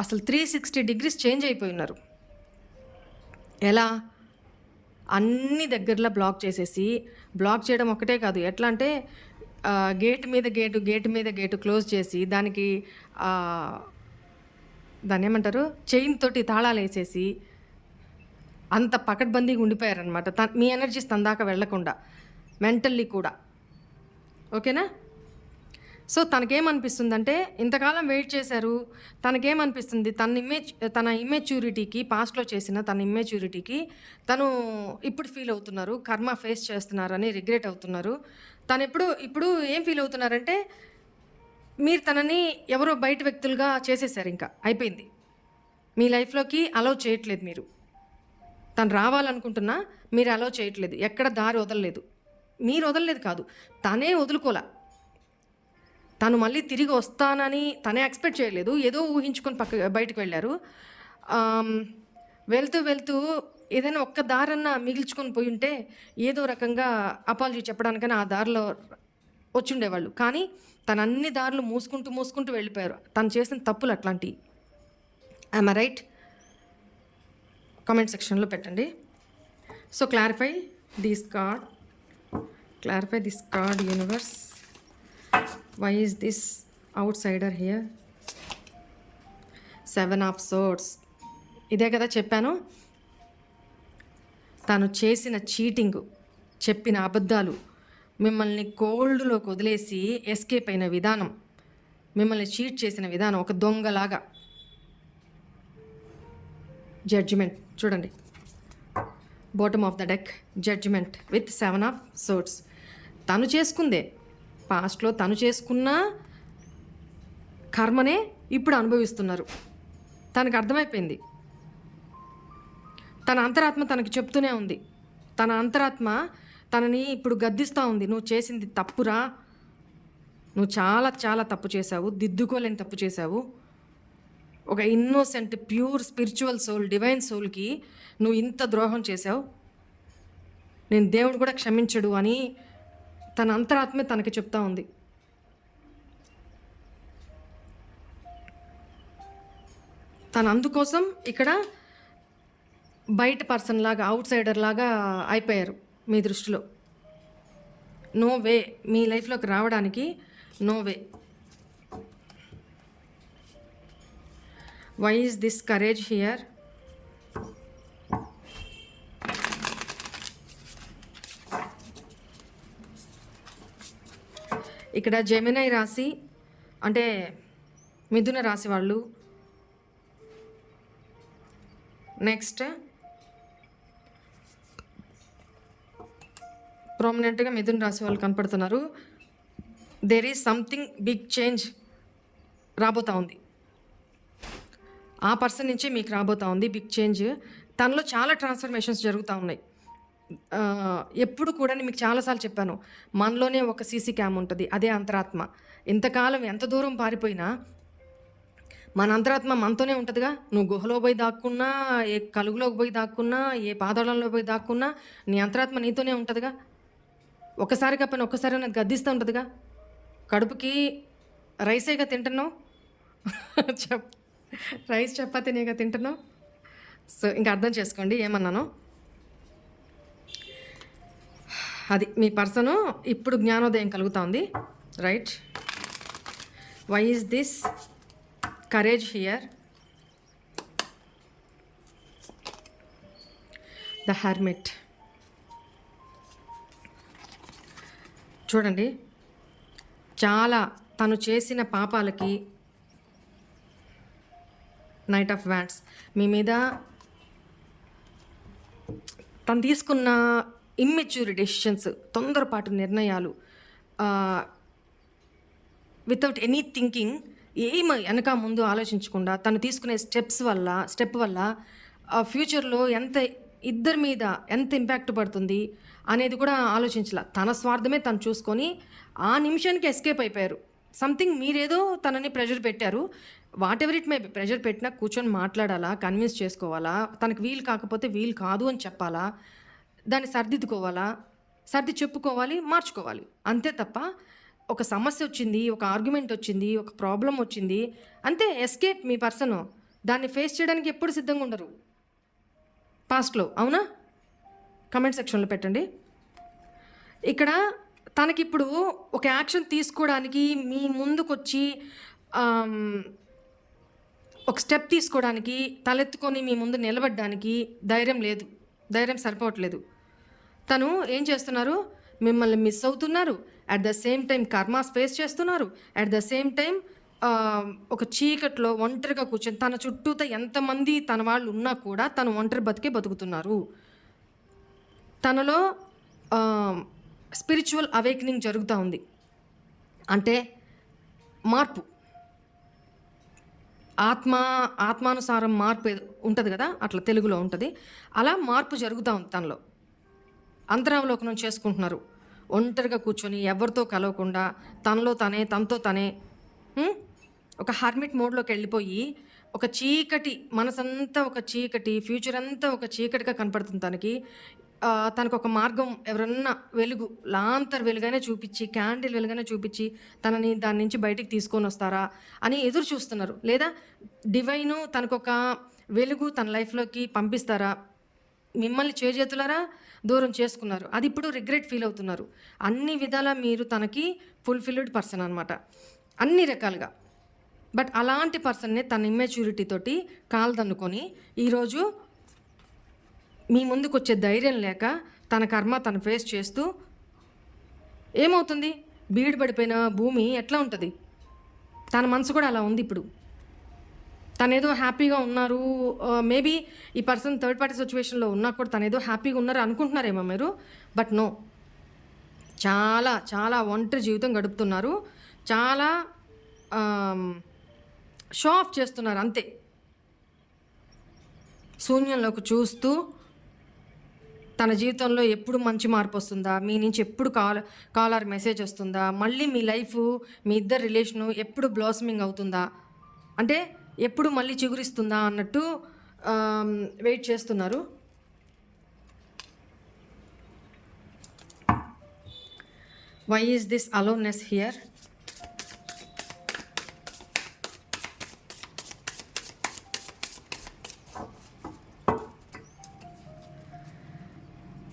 అసలు 360 degrees చేంజ్ అయిపోయి ఉన్నారు. ఎలా? అన్ని దగ్గరలో బ్లాక్ చేసేసి, బ్లాక్ చేయడం ఒక్కటే కాదు, ఎట్లా అంటే గేట్ మీద గేటు క్లోజ్ చేసి దానికి దాన్ని ఏమంటారు, చైన్ తోటి తాళాలు వేసేసి అంత పకడ్బందీగా ఉండిపోయారనమాట. మీ ఎనర్జీస్ తన దాకా వెళ్లకుండా, మెంటల్లీ కూడా. ఓకేనా? సో తనకేమనిపిస్తుందంటే ఇంతకాలం వెయిట్ చేశారు. తనకేమనిపిస్తుంది, తన ఇమ్మెచ్యూరిటీకి, పాస్ట్లో చేసిన తన ఇమ్మెచ్యూరిటీకి తను ఇప్పుడు ఫీల్ అవుతున్నారు. కర్మ ఫేస్ చేస్తున్నారని రిగ్రెట్ అవుతున్నారు. తను ఇప్పుడు ఏం ఫీల్ అవుతున్నారంటే మీరు తనని ఎవరో బయట వ్యక్తులుగా చేసేసారు. ఇంకా అయిపోయింది. మీ లైఫ్లోకి అలౌ చేయట్లేదు మీరు. తను రావాలనుకుంటున్నా మీరు అలౌ చేయట్లేదు. ఎక్కడ దారి వదలలేదు. మీరు వదలలేదు కాదు, తనే వదులుకోలే. తను మళ్ళీ తిరిగి వస్తానని తనే ఎక్స్పెక్ట్ చేయలేదు. ఏదో ఊహించుకొని బయటకు వెళ్ళారు. వెళ్తూ ఏదైనా ఒక్క దారన్నా మిగిల్చుకొని పోయి ఉంటే ఏదో రకంగా అపాలజీ చెప్పడానికైనా ఆ దారిలో వచ్చుండేవాళ్ళు. కానీ తను అన్ని దారులు మూసుకుంటూ వెళ్ళిపోయారు. తను చేసిన తప్పులు అట్లాంటివి. I'm right? కామెంట్ సెక్షన్లో పెట్టండి. So clarify this card universe. Why is this outsider here? 7 of Swords. ఇదే కదా చెప్పాను. తను చేసిన చీటింగ్, చెప్పిన అబద్ధాలు, మిమ్మల్ని కోల్డ్లోకి వదిలేసి ఎస్కేప్ అయిన విధానం, మిమ్మల్ని చీట్ చేసిన విధానం, ఒక దొంగలాగా. జడ్జిమెంట్ చూడండి, bottom of the deck, judgement with 7 of Swords. తను చేసుకుందే, పాస్ట్లో తను చేసుకున్న కర్మనే ఇప్పుడు అనుభవిస్తున్నారు. తనకు అర్థమైపోయింది. తన అంతరాత్మ తనకి చెప్తూనే ఉంది. తన అంతరాత్మ తనని ఇప్పుడు గద్దిస్తూ ఉంది. నువ్వు చేసింది తప్పురా, నువ్వు చాలా చాలా తప్పు చేశావు, దిద్దుకోలేని తప్పు చేశావు. ఒక innocent, pure spiritual soul, divine సోల్కి నువ్వు ఇంత ద్రోహం చేశావు, నేను దేవుడు కూడా క్షమించడు అని తన అంతరాత్మే తనకి చెప్తా ఉంది. తను అందుకోసం ఇక్కడ బయట పర్సన్ లాగా, అవుట్ సైడర్ లాగా అయిపోయారు మీ దృష్టిలో. నో వే, మీ లైఫ్లోకి రావడానికి no way. Why is this courage here? ఇక్కడ జెమినై రాశి అంటే మిథున రాశి వాళ్ళు, నెక్స్ట్ ప్రామినెంట్గా మిథున రాశి వాళ్ళు కనపడుతున్నారు. There is something big change రాబోతూ ఉంది. ఆ పర్సన్ నుంచి మీకు రాబోతూ ఉంది బిగ్ చేంజ్. తనలో చాలా ట్రాన్స్ఫర్మేషన్స్ జరుగుతూ ఉన్నాయి. ఎప్పుడు కూడా మీకు చాలాసార్లు చెప్పాను, మనలోనే ఒక సీసీ క్యామ్ ఉంటుంది, అదే అంతరాత్మ. ఇంతకాలం ఎంత దూరం పారిపోయినా మన అంతరాత్మ మనతోనే ఉంటుందిగా. నువ్వు గుహలో పోయి దాక్కున్నా, ఏ కలుగులోకి పోయి దాక్కున్నా, ఏ పాతాళంలో పోయి దాక్కున్నా, నీ అంతరాత్మ నీతోనే ఉంటుందిగా. ఒక్కసారి కప్పని ఒక్కసారి నాకు గద్దిస్తూ ఉంటుందిగా. కడుపుకి రైసేగా తింటున్నావు, రైస్ చపాతీనేగా తింటున్నావు. సో ఇంకా అర్థం చేసుకోండి ఏమన్నాను. అది మీ పర్సను ఇప్పుడు జ్ఞానోదయం కలుగుతూ ఉంది. Right? Why is this courage here? The hermit. చూడండి, చాలా తను చేసిన పాపాలకి నైట్ ఆఫ్ వ్యాండ్స్ మీ మీద తను తీసుకున్న ఇమ్మెచ్యూర్ డెసిషన్స్, తొందరపాటు నిర్ణయాలు, వితౌట్ ఎనీ థింకింగ్, ఏమి వెనక ముందు ఆలోచించకుండా తను తీసుకునే స్టెప్ వల్ల ఫ్యూచర్లో ఇద్దరి మీద ఎంత ఇంపాక్ట్ పడుతుంది అనేది కూడా ఆలోచించాల. తన స్వార్థమే తను చూసుకొని ఆ నిమిషానికి ఎస్కేప్ అయిపోయారు. సంథింగ్ మీరేదో తనని ప్రెషర్ పెట్టారు, what ever it may be. Pressure పెట్టినా కూర్చొని మాట్లాడాలా, కన్విన్స్ చేసుకోవాలా, తనకు వీలు కాకపోతే వీలు కాదు అని చెప్పాలా, దాన్ని సర్దిద్దుకోవాలా, సర్ది చెప్పుకోవాలి, మార్చుకోవాలి. అంతే తప్ప ఒక సమస్య వచ్చింది, ఒక ఆర్గ్యుమెంట్ వచ్చింది, ఒక ప్రాబ్లం వచ్చింది, అంతే ఎస్కేప్ మీ పర్సన్. దాన్ని ఫేస్ చేయడానికి ఎప్పుడు సిద్ధంగా ఉండరు పాస్ట్లో. అవునా? కమెంట్ సెక్షన్లో పెట్టండి. ఇక్కడ తనకిప్పుడు ఒక యాక్షన్ తీసుకోవడానికి మీ ముందుకొచ్చి ఒక స్టెప్ తీసుకోవడానికి, తలెత్తుకొని మీ ముందు నిలబడడానికి ధైర్యం లేదు, ధైర్యం సరిపోవట్లేదు. తను ఏం చేస్తున్నారు, మిమ్మల్ని మిస్ అవుతున్నారు, at the same time karmas face చేస్తున్నారు, అట్ ద సేమ్ టైం ఒక చీకట్లో ఒంటరిగా కూర్చొని తన చుట్టూతో ఎంతమంది తన వాళ్ళు ఉన్నా కూడా తను ఒంటరి బతుకుతున్నారు. తనలో స్పిరిచువల్ అవేకనింగ్ జరుగుతూ ఉంది. అంటే మార్పు, ఆత్మానుసారం మార్పు ఉంటుంది కదా, అట్లా తెలుగులో ఉంటుంది. అలా మార్పు జరుగుతూ ఉంది తనలో. అంతరావలోకనం చేసుకుంటున్నారు. ఒంటరిగా కూర్చొని ఎవరితో కలవకుండా తనతో తనే ఒక హర్మిట్ మోడ్లోకి వెళ్ళిపోయి ఒక చీకటి మనసంతా, ఒక చీకటి ఫ్యూచర్ అంతా ఒక చీకటిగా కనపడుతుంది తనకు ఒక మార్గం, ఎవరన్నా లాంతర్ వెలుగానే చూపించి, క్యాండిల్ వెలుగానే చూపించి తనని దాని నుంచి బయటికి తీసుకొని వస్తారా అని ఎదురు చూస్తున్నారు. లేదా డివైను తనకొక వెలుగు తన లైఫ్లోకి పంపిస్తారా. మిమ్మల్ని చేజేతులారా దూరం చేసుకున్నారు. అది ఇప్పుడు రిగ్రెట్ ఫీల్ అవుతున్నారు. అన్ని విధాలా మీరు తనకి ఫుల్ఫిల్డ్ పర్సన్ అనమాట, అన్ని రకాలుగా. బట్ అలాంటి పర్సన్నే తన ఇమ్మెచ్యూరిటీ తోటి కాల్దన్నుకొని ఈరోజు మీ ముందుకు వచ్చే ధైర్యం లేక తన కర్మ తను ఫేస్ చేస్తూ ఏమవుతుంది, బీడు పడిపోయిన భూమి ఎట్లా ఉంటుంది, తన మనసు కూడా అలా ఉంది. ఇప్పుడు తనేదో హ్యాపీగా ఉన్నారు, మేబీ ఈ పర్సన్ థర్డ్ పార్టీ సిచ్యువేషన్లో ఉన్నా కూడా తనేదో హ్యాపీగా ఉన్నారు అనుకుంటున్నారేమో మీరు. బట్ నో, చాలా చాలా ఒంటరి జీవితం గడుపుతున్నారు. చాలా షో ఆఫ్ చేస్తున్నారు అంతే. శూన్యంలోకి చూస్తూ తన జీవితంలో ఎప్పుడు మంచి మార్పు వస్తుందా, మీ నుంచి ఎప్పుడు కాలర్ మెసేజ్ వస్తుందా, మళ్ళీ మీ లైఫ్, మీ ఇద్దరు రిలేషను ఎప్పుడు బ్లాసమింగ్ అవుతుందా, అంటే ఎప్పుడు మళ్ళీ చిగురిస్తుందా అన్నట్టు వెయిట్ చేస్తున్నారు. Why is this aloneness here?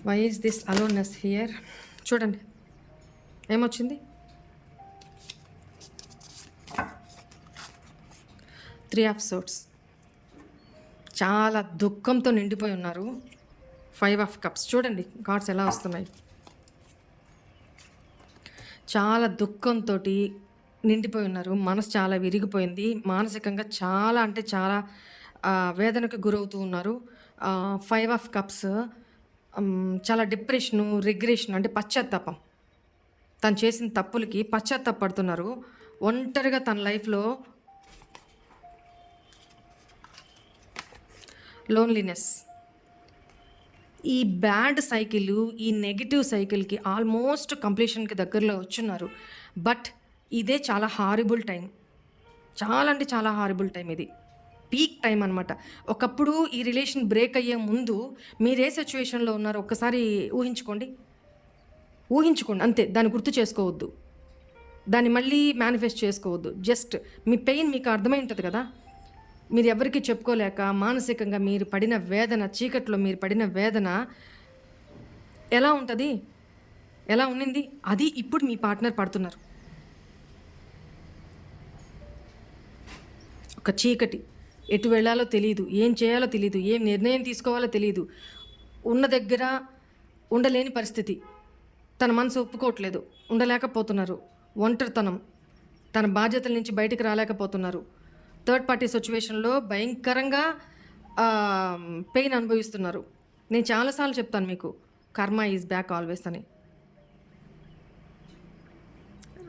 Why is this aloneness here? చూడండి ఏమొచ్చింది. 3 of Swords. చాలా దుఃఖంతో నిండిపోయి ఉన్నారు. 5 of Cups. చూడండి కార్డ్స్ ఎలా వస్తున్నాయి. చాలా దుఃఖంతో నిండిపోయి ఉన్నారు. మనసు చాలా విరిగిపోయింది. మానసికంగా చాలా అంటే చాలా వేదనకు గురవుతూ ఉన్నారు. 5 of Cups చాలా డిప్రెషను, రిగ్రెషన్ అంటే పశ్చాత్తాపం. తను చేసిన తప్పులకి పశ్చాత్తాపడుతున్నారు. ఒంటరిగా తన లైఫ్లో లోన్లీనెస్, ఈ బ్యాడ్ సైకిల్, ఈ నెగిటివ్ సైకిల్కి ఆల్మోస్ట్ కంప్లీషన్కి దగ్గరలో వచ్చున్నారు. బట్ ఇదే చాలా హారిబుల్ టైం, చాలా అంటే చాలా హారిబుల్ టైం. ఇది పీక్ టైం అనమాట. ఒకప్పుడు ఈ రిలేషన్ బ్రేక్ అయ్యే ముందు మీరు ఏ సిచ్యువేషన్లో ఉన్నారో ఒక్కసారి ఊహించుకోండి అంతే. దాన్ని గుర్తు చేసుకోవద్దు, దాన్ని మళ్ళీ మేనిఫెస్ట్ చేసుకోవద్దు. జస్ట్ మీ పెయిన్ మీకు అర్థమై ఉంటుంది కదా. మీరు ఎవరికి చెప్పుకోలేక మానసికంగా మీరు పడిన వేదన, చీకట్లో మీరు పడిన వేదన ఎలా ఉంటుంది, ఎలా ఉన్నింది, అది ఇప్పుడు మీ పార్ట్నర్ పడుతున్నారు. ఒక చీకటి, ఎటు వెళ్ళాలో తెలియదు, ఏం చేయాలో తెలియదు, ఏం నిర్ణయం తీసుకోవాలో తెలియదు, ఉన్న దగ్గర ఉండలేని పరిస్థితి, తన మనసు ఒప్పుకోవట్లేదు, ఉండలేకపోతున్నారు, ఒంటరితనం, తన బాధ్యతల నుంచి బయటికి రాలేకపోతున్నారు. థర్డ్ పార్టీ సిచ్యువేషన్లో భయంకరంగా పెయిన్ అనుభవిస్తున్నారు. నేను చాలాసార్లు చెప్తాను మీకు, కర్మ ఈజ్ బ్యాక్ ఆల్వేస్ అని.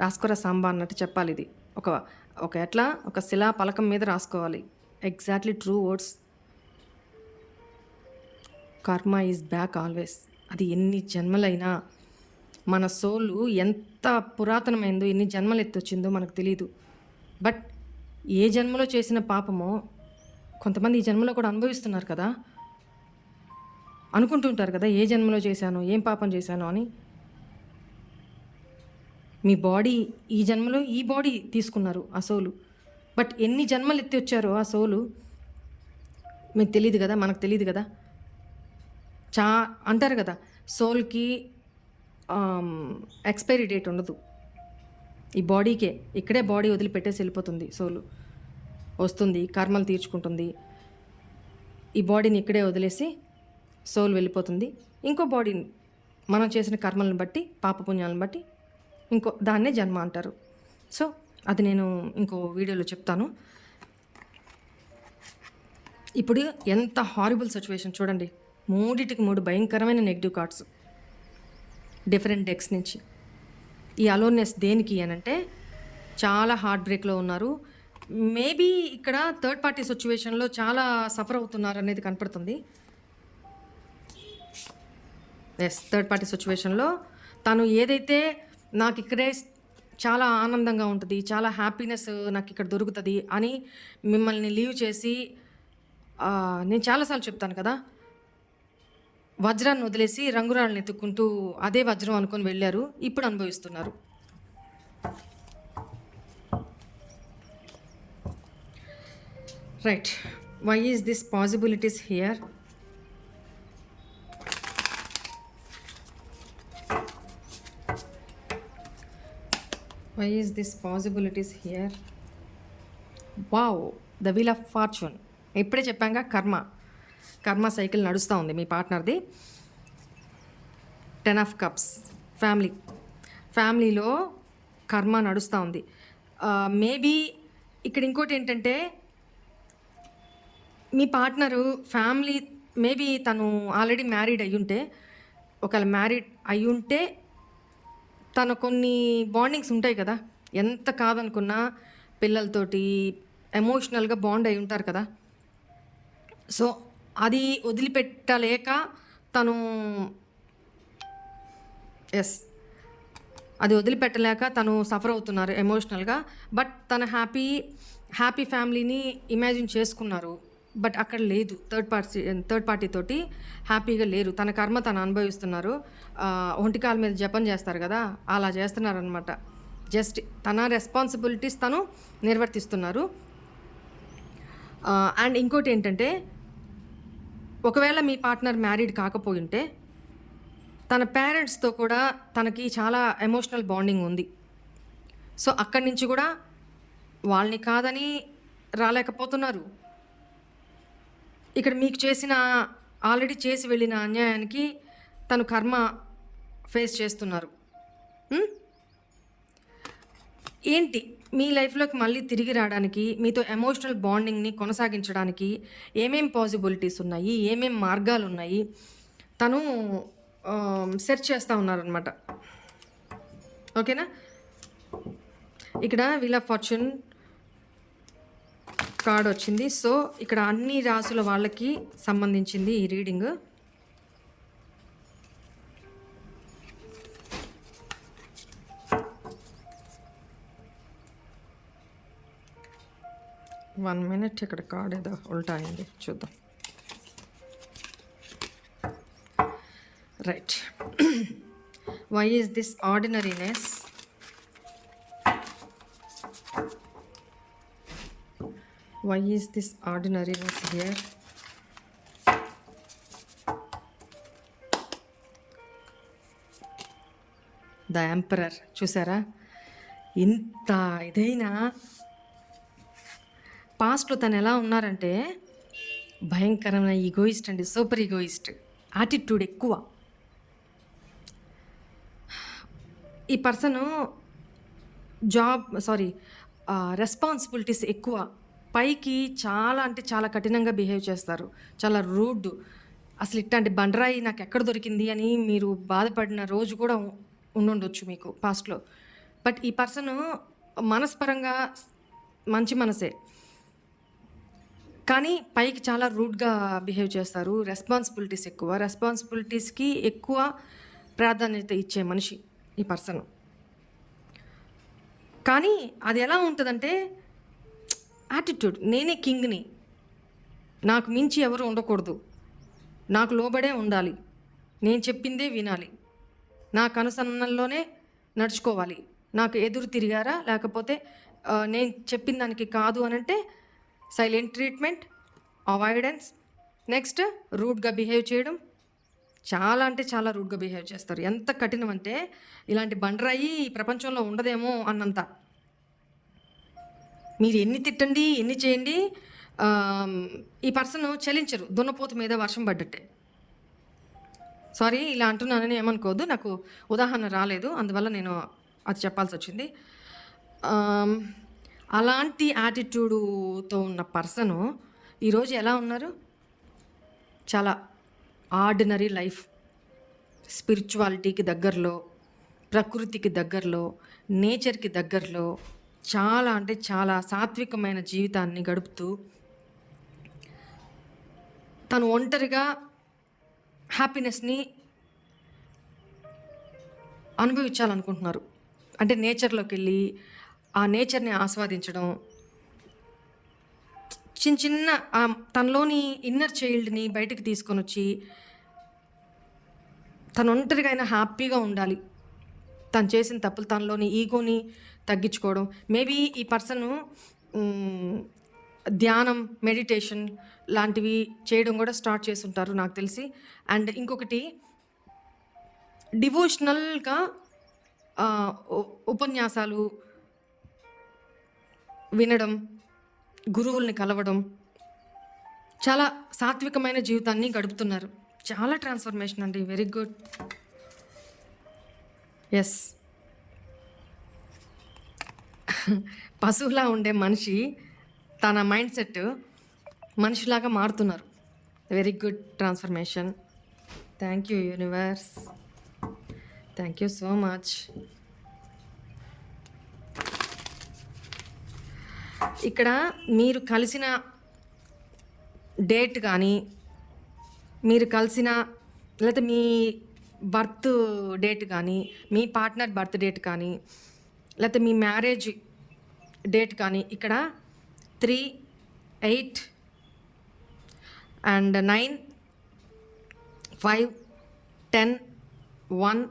రాసుకోరా సాంబా అన్నట్టు చెప్పాలి. ఇది ఒక ఒక ఎట్లా ఒక శిలా పలకం మీద రాసుకోవాలి. Exactly true words. కర్మ ఈజ్ బ్యాక్ ఆల్వేస్. అది ఎన్ని జన్మలైనా మన సోలు ఎంత పురాతనమైందో, ఎన్ని జన్మలు ఎత్తొచ్చిందో మనకు తెలియదు. బట్ ఏ జన్మలో చేసిన పాపమో కొంతమంది ఈ జన్మలో కూడా అనుభవిస్తున్నారు కదా, అనుకుంటుంటారు కదా ఏ జన్మలో చేశానో, ఏం పాపం చేశానో అని. మీ బాడీ ఈ జన్మలో ఈ బాడీ తీసుకున్నారు ఆ సోలు. బట్ ఎన్ని జన్మలు ఎత్తి వచ్చారో ఆ సోలు మీకు తెలియదు కదా, మనకు తెలియదు కదా. అంటారు కదా సోల్కి ఎక్స్పైరీ డేట్ ఉండదు. ఈ బాడీకే ఇక్కడే బాడీ వదిలిపెట్టేసి వెళ్ళిపోతుంది. సోలు వస్తుంది, కర్మలు తీర్చుకుంటుంది. ఈ బాడీని ఇక్కడే వదిలేసి సోల్ వెళ్ళిపోతుంది. ఇంకో బాడీని మనం చేసిన కర్మలను బట్టి, పాపపుణ్యాలను బట్టి ఇంకో దాన్నే జన్మ అంటారు. సో అది నేను ఇంకో వీడియోలో చెప్తాను. ఇప్పుడు ఎంత హారిబుల్ సిచ్యువేషన్ చూడండి. 3 భయంకరమైన నెగిటివ్ కార్డ్స్ డిఫరెంట్ డెక్స్ నుంచి. ఈ అలోన్నెస్ దేనికి అనంటే చాలా హార్ట్ బ్రేక్లో ఉన్నారు. మేబీ ఇక్కడ థర్డ్ పార్టీ సిచ్యువేషన్లో చాలా సఫర్ అవుతున్నారు అనేది కనపడుతుంది. ఎస్, థర్డ్ పార్టీ సిచ్యువేషన్లో తను ఏదైతే నాకు ఇక్కడే చాలా ఆనందంగా ఉంటుంది, చాలా హ్యాపీనెస్ నాకు ఇక్కడ దొరుకుతుంది అని మిమ్మల్ని లీవ్ చేసి, నేను చాలాసార్లు చెప్తాను కదా, వజ్రాన్ని వదిలేసి రంగురాళ్ళని ఎత్తుక్కుంటూ అదే వజ్రం అనుకొని వెళ్ళారు. ఇప్పుడు అనుభవిస్తున్నారు. Right, why is this possibilities here? Why is this possibilities here? Wow, the wheel of fortune. ఇప్పుడే చెప్పాక కర్మ సైకిల్ నడుస్తూ ఉంది మీ పార్ట్నర్ది. 10 of cups, ఫ్యామిలీలో కర్మ నడుస్తూ ఉంది. మేబీ ఇక్కడ ఇంకోటి ఏంటంటే మీ పార్ట్నరు ఫ్యామిలీ మేబీ తను ఆల్రెడీ మ్యారీడ్ అయ్యుంటే, ఒకవేళ మ్యారీడ్ అయ్యుంటే తన కొన్ని బాండింగ్స్ ఉంటాయి కదా, ఎంత కాదనుకున్నా పిల్లలతోటి ఎమోషనల్గా బాండ్ అయి ఉంటారు కదా. సో అది వదిలిపెట్టలేక తను సఫర్ అవుతున్నారు ఎమోషనల్గా. బట్ తన హ్యాపీ ఫ్యామిలీని ఇమాజిన్ చేసుకున్నారు. బట్ అక్కడ లేదు, థర్డ్ పార్టీ తోటి హ్యాపీగా లేరు. తన కర్మ తను అనుభవిస్తున్నారు. ఒంటికాల మీద జపం చేస్తారు కదా, అలా చేస్తున్నారు అనమాట. జస్ట్ తన రెస్పాన్సిబిలిటీస్ తను నిర్వర్తిస్తున్నారు. అండ్ ఇంకోటి ఏంటంటే, ఒకవేళ మీ పార్ట్నర్ మ్యారీడ్ కాకపోయి ఉంటే తన పేరెంట్స్తో కూడా తనకి చాలా ఎమోషనల్ బాండింగ్ ఉంది. సో అక్కడి నుంచి కూడా వాళ్ళని కాదని రాలేకపోతున్నారు. ఇక్కడ మీకు ఆల్రెడీ చేసి వెళ్ళిన అన్యాయానికి తను కర్మ ఫేస్ చేస్తున్నారు. ఏంటి మీ లైఫ్లోకి మళ్ళీ తిరిగి రావడానికి, మీతో ఎమోషనల్ బాండింగ్ని కొనసాగించడానికి ఏమేం పాసిబిలిటీస్ ఉన్నాయి, ఏమేం మార్గాలు ఉన్నాయి, తను సెర్చ్ చేస్తూ ఉన్నారనమాట. ఓకేనా? ఇక్కడ వీల్ ఆఫ్ ఫార్చ్యూన్ కార్డ్ వచ్చింది. సో ఇక్కడ అన్ని రాసుల వాళ్ళకి సంబంధించింది ఈ రీడింగ్. వన్ మినిట్, ఇక్కడ కార్డ్ ఏదో ఉల్టా అయింది, చూద్దాం. Right, why is this ordinariness? Why is this ordinariness here? The Emperor. చూసారా? ఇంత ఇదైనా పాస్ట్లో తను ఎలా ఉన్నారంటే భయంకరమైన ఈగోయిస్ట్ అండి, సూపర్ ఈగోయిస్ట్, యాటిట్యూడ్ ఎక్కువ. ఈ పర్సను రెస్పాన్సిబిలిటీస్ ఎక్కువ. పైకి చాలా అంటే చాలా కఠినంగా బిహేవ్ చేస్తారు, చాలా రూడ్. అసలు ఇట్లాంటి బండరాయి నాకు ఎక్కడ దొరికింది అని మీరు బాధపడిన రోజు కూడా ఉండుండొచ్చు మీకు పాస్ట్లో. బట్ ఈ పర్సన్ మనస్పరంగా మంచి మనసే, కానీ పైకి చాలా రూడ్గా బిహేవ్ చేస్తారు. రెస్పాన్సిబిలిటీస్ ఎక్కువ, రెస్పాన్సిబిలిటీస్కి ఎక్కువ ప్రాధాన్యత ఇచ్చే మనిషి ఈ పర్సన్. కానీ అది ఎలా ఉంటుందంటే యాటిట్యూడ్, నేనే కింగ్ని, నాకు మించి ఎవరు ఉండకూడదు, నాకు లోబడే ఉండాలి, నేను చెప్పిందే వినాలి, నాకు అనుసరణలోనే నడుచుకోవాలి, నాకు ఎదురు తిరిగారా లేకపోతే నేను చెప్పిన దానికి కాదు అని అంటే సైలెంట్ ట్రీట్మెంట్, అవాయిడెన్స్, నెక్స్ట్ రూడ్గా బిహేవ్ చేయడం. చాలా అంటే చాలా రూడ్గా బిహేవ్ చేస్తారు. ఎంత కఠినం అంటే ఇలాంటి బండరాయి ఈ ప్రపంచంలో ఉండదేమో అన్నంత. మీరు ఎన్ని తిట్టండి, ఎన్ని చేయండి, ఈ పర్సన్ చలించరు. దున్నపోతు మీద వర్షం పడ్డట్టే. సారీ ఇలా అంటున్నానని ఏమనుకోవద్దు, నాకు ఉదాహరణ రాలేదు, అందువల్ల నేను అది చెప్పాల్సి వచ్చింది. అలాంటి యాటిట్యూడ్తో ఉన్న పర్సను ఈరోజు ఎలా ఉన్నారు? చాలా ఆర్డినరీ లైఫ్, స్పిరిచువాలిటీకి దగ్గరలో, ప్రకృతికి దగ్గరలో, నేచర్కి దగ్గరలో చాలా అంటే చాలా సాత్వికమైన జీవితాన్ని గడుపుతూ తను ఒంటరిగా హ్యాపీనెస్ని అనుభవించాలనుకుంటున్నారు. అంటే నేచర్లోకి వెళ్ళి ఆ నేచర్ని ఆస్వాదించడం, చిన్న చిన్న తనలోని ఇన్నర్ చైల్డ్ని బయటకు తీసుకొని వచ్చి తను ఒంటరిగా అయినా హ్యాపీగా ఉండాలి. తను చేసిన తప్పులు, తనలోని ఈగోని తగ్గించుకోవడం. మేబీ ఈ పర్సను ధ్యానం, మెడిటేషన్ లాంటివి చేయడం కూడా స్టార్ట్ చేస్తుంటారు నాకు తెలిసి. అండ్ ఇంకొకటి డివోషనల్గా ఉపన్యాసాలు వినడం, గురువుల్ని కలవడం, చాలా సాత్వికమైన జీవితాన్ని గడుపుతున్నారు. చాలా ట్రాన్స్ఫర్మేషన్ అండి, వెరీ గుడ్. ఎస్, పశువులా ఉండే మనిషి తన మైండ్ సెట్ మనిషిలాగా మారుతున్నారు. Very good transformation. Thank you universe, thank you so much. ఇక్కడ మీరు కలిసిన డేట్ కానీ, మీరు కలిసిన లేకపోతే మీ బర్త్ డేట్ కానీ, మీ పార్ట్నర్ బర్త్ డేట్ కానీ, లేకపోతే మీ మ్యారేజ్ డేట్ కానీ, ఇక్కడ 3, 8 అండ్ 9, 5, 10, 1,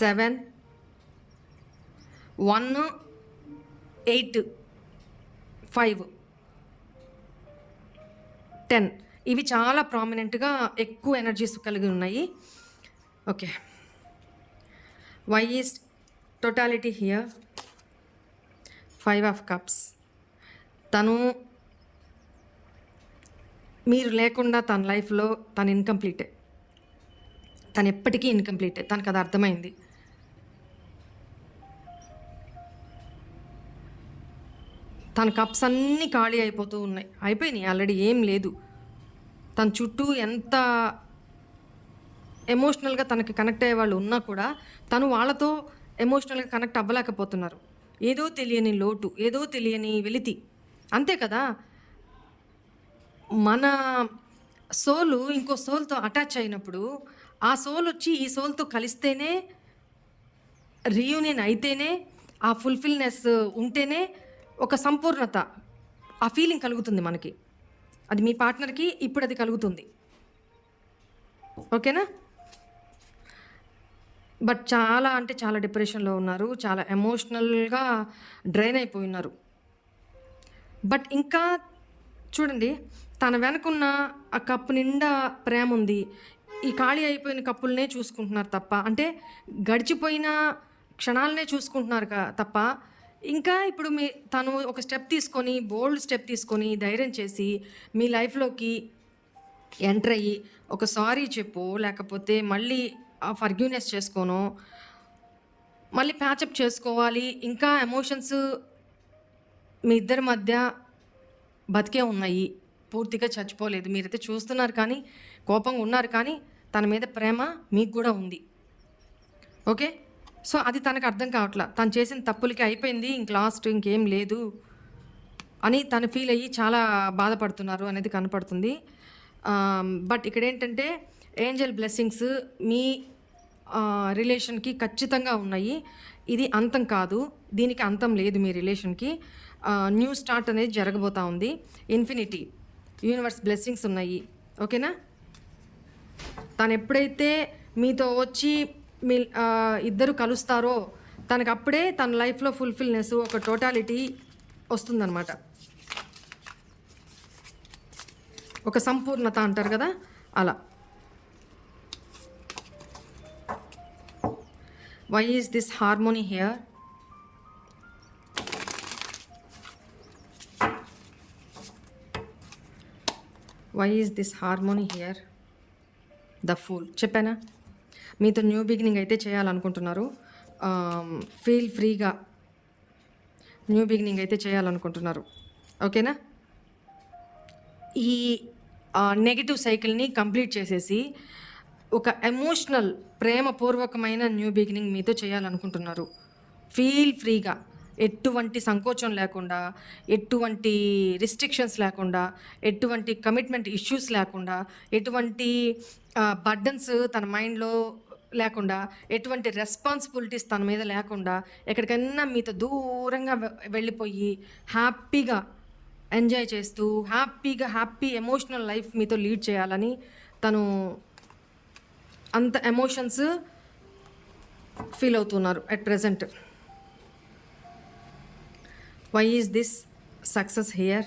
7, 1, 8, 5, 10 ఇవి చాలా ప్రామినెంట్గా ఎక్కువ ఎనర్జీస్ కలిగి ఉన్నాయి. Okay, why is totality here? 5 of cups. తను మీరు లేకుండా తన లైఫ్లో తను ఇన్కంప్లీటే, తను ఎప్పటికీ ఇన్కంప్లీటే, తనకు అది అర్థమైంది. తన కప్స్ అన్నీ ఖాళీ అయిపోతూ ఉన్నాయి, అయిపోయినాయి ఆల్రెడీ, ఏం లేదు. తన చుట్టూ ఎంత ఎమోషనల్గా తనకి కనెక్ట్ అయ్యే వాళ్ళు ఉన్నా కూడా తను వాళ్ళతో ఎమోషనల్గా కనెక్ట్ అవ్వలేకపోతున్నారు. ఏదో తెలియని లోటు, ఏదో తెలియని వెలితి, అంతే కదా. మన సోలు ఇంకో సోల్తో అటాచ్ అయినప్పుడు ఆ సోల్ వచ్చి ఈ సోల్తో కలిస్తేనే, రీయూనియన్ అయితేనే, ఆ ఫుల్ఫిల్నెస్ ఉంటేనే ఒక సంపూర్ణత, ఆ ఫీలింగ్ కలుగుతుంది మనకి. అది మీ పార్ట్నర్కి ఇప్పుడు అది కలుగుతుంది. ఓకేనా? బట్ చాలా అంటే చాలా డిప్రెషన్లో ఉన్నారు, చాలా ఎమోషనల్గా డ్రైన్ అయిపోయి ఉన్నారు. బట్ ఇంకా చూడండి, తన వెనకున్న ఆ కప్పు నిండా ప్రేమ ఉంది. ఈ ఖాళీ అయిపోయిన కప్పులనే చూసుకుంటున్నారు తప్ప, అంటే గడిచిపోయిన క్షణాలనే చూసుకుంటున్నారు తప్ప, ఇంకా ఇప్పుడు తను ఒక స్టెప్ తీసుకొని, బోల్డ్ స్టెప్ తీసుకొని, ధైర్యం చేసి మీ లైఫ్లోకి ఎంటర్ అయ్యి ఒక సారీ చెప్పు, లేకపోతే మళ్ళీ ఫర్గ్యూనెస్ చేసుకోను, మళ్ళీ ప్యాచప్ చేసుకోవాలి. ఇంకా ఎమోషన్స్ మీ ఇద్దరి మధ్య బతికే ఉన్నాయి, పూర్తిగా చచ్చిపోలేదు. మీరైతే చూస్తున్నారు కానీ, కోపంగా ఉన్నారు కానీ, తన మీద ప్రేమ మీకు కూడా ఉంది. ఓకే, సో అది తనకు అర్థం కావట్లా. తను చేసిన తప్పులకి అయిపోయింది, ఇంక లాస్ట్ ఇంకేం లేదు అని తను ఫీల్ అయ్యి చాలా బాధపడుతున్నారు అనేది కనపడుతుంది. బట్ ఇక్కడేంటంటే ఏంజెల్ బ్లెస్సింగ్స్ మీ రిలేషన్కి ఖచ్చితంగా ఉన్నాయి. ఇది అంతం కాదు, దీనికి అంతం లేదు మీ రిలేషన్కి. న్యూ స్టార్ట్ అనేది జరగబోతా ఉంది. ఇన్ఫినిటీ యూనివర్స్ బ్లెస్సింగ్స్ ఉన్నాయి. ఓకేనా? తను ఎప్పుడైతే మీతో వచ్చి మీ ఇద్దరు కలుస్తారో తనకు అప్పుడే తన లైఫ్లో ఫుల్ఫిల్నెస్, ఒక టోటాలిటీ వస్తుందన్నమాట. ఒక సంపూర్ణత అంటారు కదా, అలా. Why is this harmony here? Why is this harmony here? The fool. చెప్పానా? మీతో న్యూ బిగినింగ్ అయితే చేయాలనుకుంటున్నారు. ఫీల్ ఫ్రీగా న్యూ బిగినింగ్ అయితే చేయాలనుకుంటున్నారు. ఓకేనా? ఈ నెగిటివ్ సైకిల్ని కంప్లీట్ చేసేసి ఒక ఎమోషనల్ ప్రేమపూర్వకమైన న్యూ బిగినింగ్ మీతో చేయాలనుకుంటున్నారు. ఫీల్ ఫ్రీగా, ఎటువంటి సంకోచం లేకుండా, ఎటువంటి రిస్ట్రిక్షన్స్ లేకుండా, ఎటువంటి కమిట్మెంట్ ఇష్యూస్ లేకుండా, ఎటువంటి బర్డన్స్ తన మైండ్లో లేకుండా, ఎటువంటి రెస్పాన్సిబిలిటీస్ తన మీద లేకుండా, ఎక్కడికైనా మీతో దూరంగా వెళ్ళిపోయి హ్యాపీగా ఎంజాయ్ చేస్తూ హ్యాపీ ఎమోషనల్ లైఫ్ మీతో లీడ్ చేయాలని తను అంత ఎమోషన్స్ ఫీల్ అవుతున్నారు at present. Why is this success here?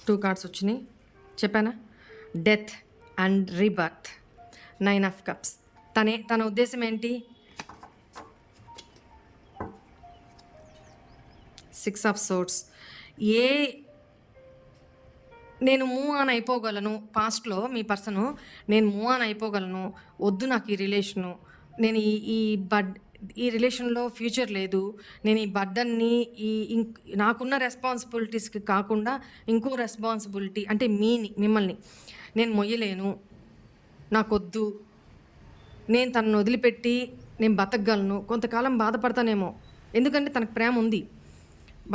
Two cards వచ్చినాయి. చెప్పానా? Death and rebirth. 9 of cups. తన ఉద్దేశం ఏంటి? 6 ఆఫ్ సోర్డ్స్. నేను మూవ్ ఆన్ అయిపోగలను, పాస్ట్లో మీ పర్సను నేను మూవ్ ఆన్ అయిపోగలను, వద్దు నాకు ఈ రిలేషను, నేను ఈ రిలేషన్లో ఫ్యూచర్ లేదు, నేను ఈ బర్డన్ని నాకున్న రెస్పాన్సిబిలిటీస్కి కాకుండా ఇంకో రెస్పాన్సిబిలిటీ అంటే మిమ్మల్ని నేను మొయ్యలేను, నాకొద్దు, నేను తనను వదిలిపెట్టి నేను బతకగలను, కొంతకాలం బాధపడతానేమో, ఎందుకంటే తనకు ప్రేమ ఉంది,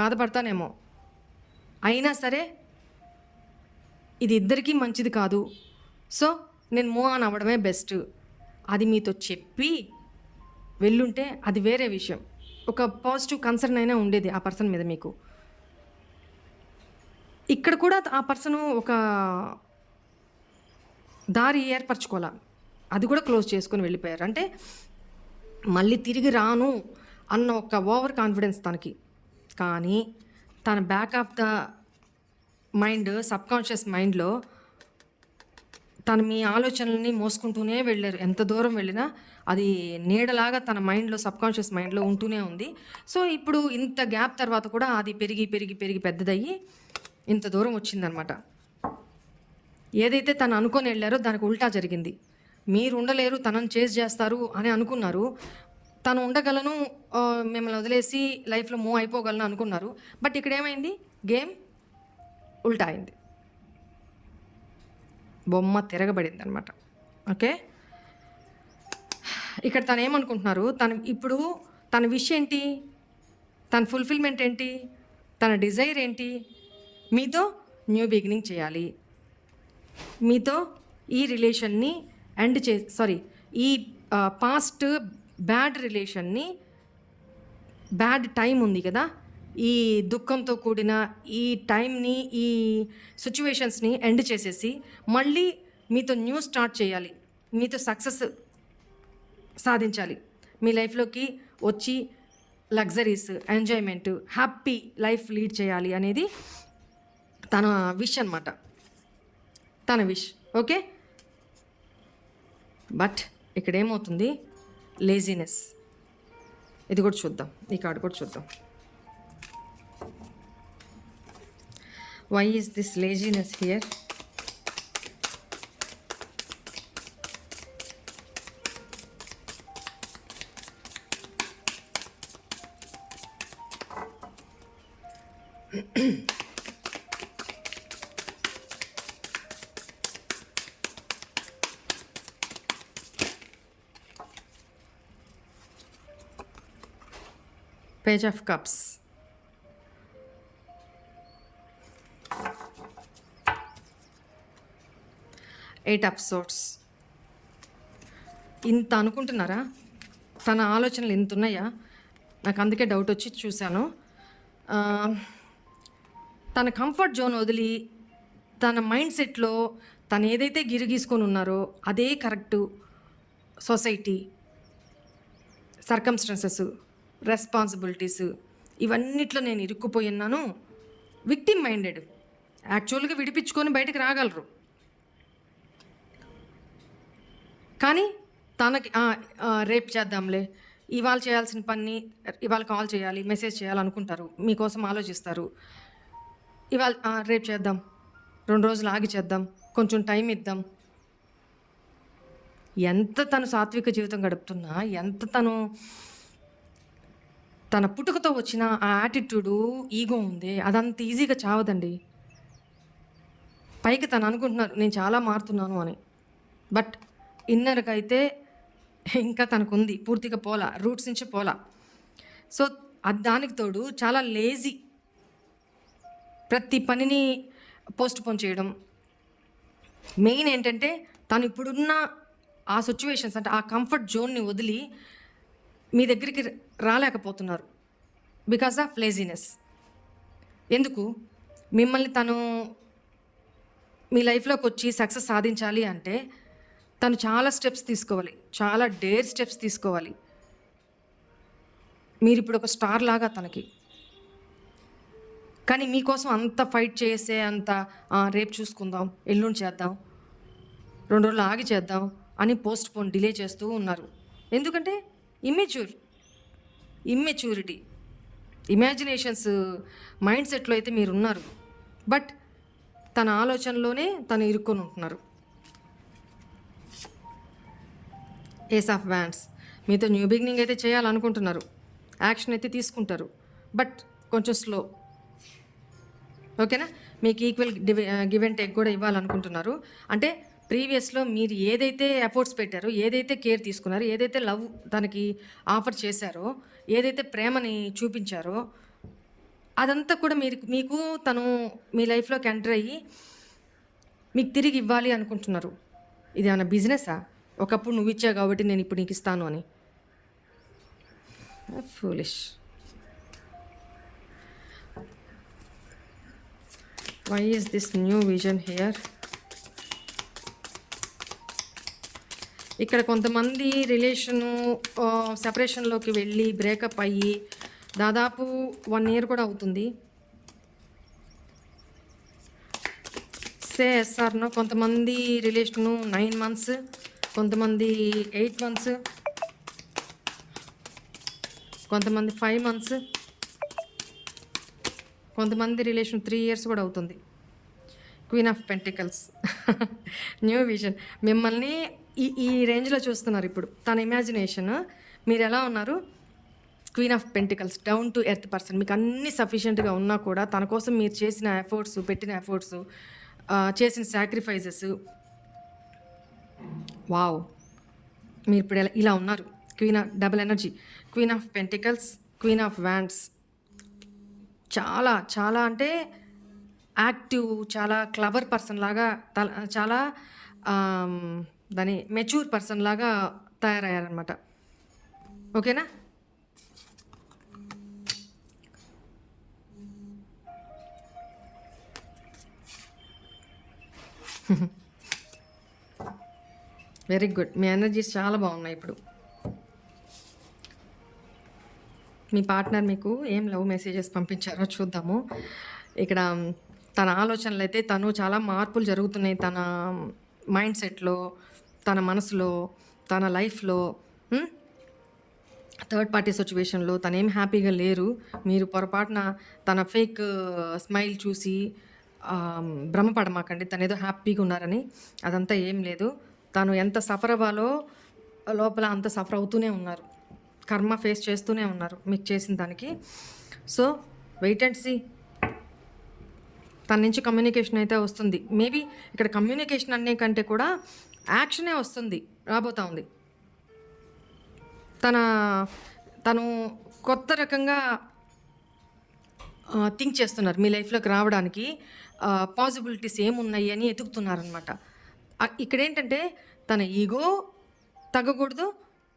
బాధపడతానేమో, అయినా సరే ఇది ఇద్దరికీ మంచిది కాదు, సో నేను మూవ్ ఆన్ అవ్వడమే బెస్ట్. అది మీతో చెప్పి వెళ్ళుంటే అది వేరే విషయం. ఒక పాజిటివ్ కన్సర్న్ అయినా ఉండేది ఆ పర్సన్ మీద మీకు. ఇక్కడ కూడా ఆ పర్సను ఒక దారి ఏర్పరచుకోవాలా, అది కూడా క్లోజ్ చేసుకొని వెళ్ళిపోయారు. అంటే మళ్ళీ తిరిగి రాను అన్న ఒక ఓవర్ కాన్ఫిడెన్స్ తనకి. కానీ తన back of the mind, subconscious మైండ్లో తను మీ ఆలోచనల్ని మోసుకుంటూనే వెళ్ళారు. ఎంత దూరం వెళ్ళినా అది నీడలాగా తన మైండ్లో, సబ్కాన్షియస్ మైండ్లో ఉంటూనే ఉంది. సో ఇప్పుడు ఇంత గ్యాప్ తర్వాత కూడా అది పెరిగి పెరిగి పెరిగి పెద్దదయ్యి ఇంత దూరం వచ్చిందనమాట. ఏదైతే తను అనుకొని వెళ్ళారో దానికి ఉల్టా జరిగింది. మీరు ఉండలేరు, తనని చేజ్ చేస్తారు అని అనుకున్నారు. తను ఉండగలను, మిమ్మల్ని వదిలేసి లైఫ్లో మూవ్ అయిపోగలను అనుకున్నారు. బట్ ఇక్కడ ఏమైంది? గేమ్ ఉల్టా అయింది, బొమ్మ తిరగబడింది అనమాట. ఓకే, ఇక్కడ తను ఏమనుకుంటున్నారు? ఇప్పుడు తన విష్ ఏంటి? తన ఫుల్ఫిల్మెంట్ ఏంటి? తన డిజైర్ ఏంటి? మీతో న్యూ బిగినింగ్ చేయాలి, మీతో ఈ రిలేషన్ని ఈ పాస్ట్ బ్యాడ్ రిలేషన్ని, బ్యాడ్ టైం ఉంది కదా, ఈ దుఃఖంతో కూడిన ఈ టైంని, ఈ సిచ్యువేషన్స్ని ఎండ్ చేసేసి మళ్ళీ మీతో న్యూ స్టార్ట్ చేయాలి, మీతో సక్సెస్ సాధించాలి, మీ లైఫ్లోకి వచ్చి luxuries, enjoyment, happy life lead చేయాలి అనేది తన విష్ అనమాట, తన విష్. ఓకే, బట్ ఇక్కడ ఏమవుతుంది? లేజినెస్. ఇది కూడా చూద్దాం, ఈ కార్డు కూడా చూద్దాం. Why is this laziness here? Page of cups, eight of swords. ఇంత అనుకుంటున్నారా? తన ఆలోచనలు ఇంత ఉన్నాయా? నాకు అందుకే డౌట్ వచ్చి చూశాను. తన కంఫర్ట్ జోన్ వదిలి తన మైండ్ సెట్లో తను ఏదైతే గిరిగీసుకొని ఉన్నారో అదే కరెక్టు. సొసైటీ, సర్కమ్స్టెన్సెస్, రెస్పాన్సిబిలిటీస్ ఇవన్నిట్లో నేను ఇరుక్కుపోయి ఉన్నాను. Victim minded. యాక్చువల్గా విడిపించుకొని బయటకు రాగలరు, కానీ తనకి రేపు చేద్దాంలే, ఇవాళ చేయాల్సిన పని ఇవాళ కాల్ చేయాలి, మెసేజ్ చేయాలనుకుంటారు, మీకోసం ఆలోచిస్తారు. ఇవాళ రేపు చేద్దాం, 2 రోజులు ఆగి చేద్దాం, కొంచెం టైం ఇద్దాం. ఎంత తను సాత్విక జీవితం గడుపుతున్నా, ఎంత తన పుట్టుకతో వచ్చిన ఆ యాటిట్యూడు, ఈగో ఉంది, అదంత ఈజీగా చావదండి. పైకి తను అనుకుంటున్నారు నేను చాలా మారుతున్నాను అని, బట్ ఇన్నర్గా అయితే ఇంకా తనకుంది, పూర్తిగా పోలా, రూట్స్ నుంచి పోలా. సో దానికి తోడు చాలా లేజీ, ప్రతి పనిని పోస్ట్ పోన్ చేయడం. మెయిన్ ఏంటంటే తను ఇప్పుడున్న ఆ సిచ్యువేషన్స్, అంటే ఆ కంఫర్ట్ జోన్ని వదిలి మీ దగ్గరికి రాలేకపోతున్నారు బికాస్ ఆఫ్ లేజినెస్. ఎందుకు? మిమ్మల్ని తను మీ లైఫ్లోకి వచ్చి సక్సెస్ సాధించాలి అంటే తను చాలా స్టెప్స్ తీసుకోవాలి, చాలా డేర్ స్టెప్స్ తీసుకోవాలి. మీరు ఇప్పుడు ఒక స్టార్ లాగా తనకి, కానీ మీకోసం అంత ఫైట్ చేసే అంత రేపు చూసుకుందాం, ఎల్లుండి చేద్దాం, 2 రోజులు ఆగి చేద్దాం అని పోస్ట్ పోన్ డిలే చేస్తూ ఉన్నారు. ఎందుకంటే ఇమ్మెచ్యూరిటీ, ఇమాజినేషన్స్ మైండ్ సెట్లో అయితే మీరు ఉన్నారు, బట్ తన ఆలోచనలోనే తను ఇరుక్కొని ఉంటున్నారు. ఏస్ ఆఫ్ వ్యాండ్స్, మీతో న్యూ బిగినింగ్ అయితే చేయాలనుకుంటున్నారు, యాక్షన్ అయితే తీసుకుంటారు, బట్ కొంచెం స్లో. ఓకేనా? మీకు ఈక్వల్ గివ్ అండ్ టేక్ కూడా ఇవ్వాలనుకుంటున్నారు. అంటే ప్రీవియస్లో మీరు ఏదైతే ఎఫర్ట్స్ పెట్టారో, ఏదైతే కేర్ తీసుకున్నారో, ఏదైతే లవ్ తనకి ఆఫర్ చేశారో, ఏదైతే ప్రేమని చూపించారో, అదంతా కూడా మీకు తను మీ లైఫ్లోకి ఎంటర్ అయ్యి మీకు తిరిగి ఇవ్వాలి అనుకుంటున్నారు. ఇది ఏమైనా బిజినెసా? ఒకప్పుడు నువ్వు ఇచ్చావు కాబట్టి నేను ఇప్పుడు నీకు ఇస్తాను అని. Foolish. Why is this new vision here? ఇక్కడ కొంతమంది రిలేషను సెపరేషన్లోకి వెళ్ళి బ్రేకప్ అయ్యి దాదాపు 1 year కూడా అవుతుంది. ఎస్ఆర్నో కొంతమంది రిలేషను 9 months, కొంతమంది 8 months, కొంతమంది 5 months, కొంతమంది రిలేషన్ 3 years కూడా అవుతుంది. Queen of pentacles, new vision. మిమ్మల్ని ఈ రేంజ్లో చూస్తున్నారు ఇప్పుడు. తన ఇమాజినేషన్, మీరు ఎలా ఉన్నారు? Queen of pentacles, down to earth person. మీకు అన్నీ సఫిషియెంట్గా ఉన్నా కూడా తన కోసం మీరు చేసిన ఎఫర్ట్స్, పెట్టిన ఎఫర్ట్స్, చేసిన సాక్రిఫైజెస్, వావ్, మీరు ఇప్పుడు ఇలా ఉన్నారు. Double energy, queen of pentacles, queen of wands. చాలా చాలా అంటే యాక్టివ్, చాలా క్లవర్ పర్సన్ లాగా, చాలా దాని మెచ్యూర్ పర్సన్ లాగా తయారయ్యారనమాట. ఓకేనా? Very good. మీ ఎనర్జీస్ చాలా బాగున్నాయి ఇప్పుడు. మీ పార్ట్నర్ మీకు ఏం లవ్ మెసేజెస్ పంపించారో చూద్దాము. ఇక్కడ తన ఆలోచనలు అయితే తను చాలా మార్పులు జరుగుతున్నాయి తన మైండ్ సెట్లో, తన మనసులో, తన లైఫ్లో. థర్డ్ పార్టీ సిచ్యువేషన్లో తనేం హ్యాపీగా లేరు. మీరు పొరపాటున తన ఫేక్ స్మైల్ చూసి భ్రమపడమాకండి తను ఏదో హ్యాపీగా ఉన్నారని. అదంతా ఏం లేదు. తను ఎంత సఫర్ అవ్వాలో లోపల అంత సఫర్ అవుతూనే ఉన్నారు. కర్మ ఫేస్ చేస్తూనే ఉన్నారు మీకు చేసిన దానికి. So wait and see. తన నుంచి కమ్యూనికేషన్ అయితే వస్తుంది. మేబీ ఇక్కడ కమ్యూనికేషన్ అనే కంటే కూడా యాక్షనే వస్తుంది, రాబోతా ఉంది. తను కొత్త రకంగా థింక్ చేస్తున్నారు. మీ లైఫ్లోకి రావడానికి పాసిబిలిటీస్ ఏమున్నాయి అని ఎతుకుతున్నారనమాట. ఇక్కడేంటంటే తన ఈగో తగ్గకూడదు,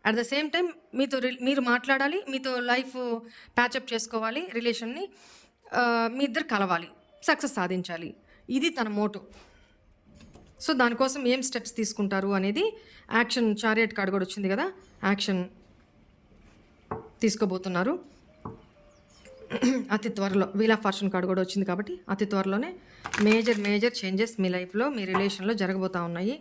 అట్ ద సేమ్ టైం మీతో మీరు మాట్లాడాలి, మీతో లైఫ్ ప్యాచప్ చేసుకోవాలి, రిలేషన్ని మీ ఇద్దరు కలవాలి, సక్సెస్ సాధించాలి. ఇది తన మోటో. సో దానికోసం ఏం స్టెప్స్ తీసుకుంటారు అనేది యాక్షన్ చారియట్ కార్డ్ కూడా వచ్చింది కదా, యాక్షన్ తీసుకోబోతున్నారు అతి త్వరలో. వీల్ ఆఫ్ ఫార్చ్యూన్ కార్డ్ కూడా వచ్చింది కాబట్టి అతి త్వరలోనే మేజర్ చేంజెస్ మీ లైఫ్లో, మీ రిలేషన్లో జరగబోతూ ఉన్నాయి.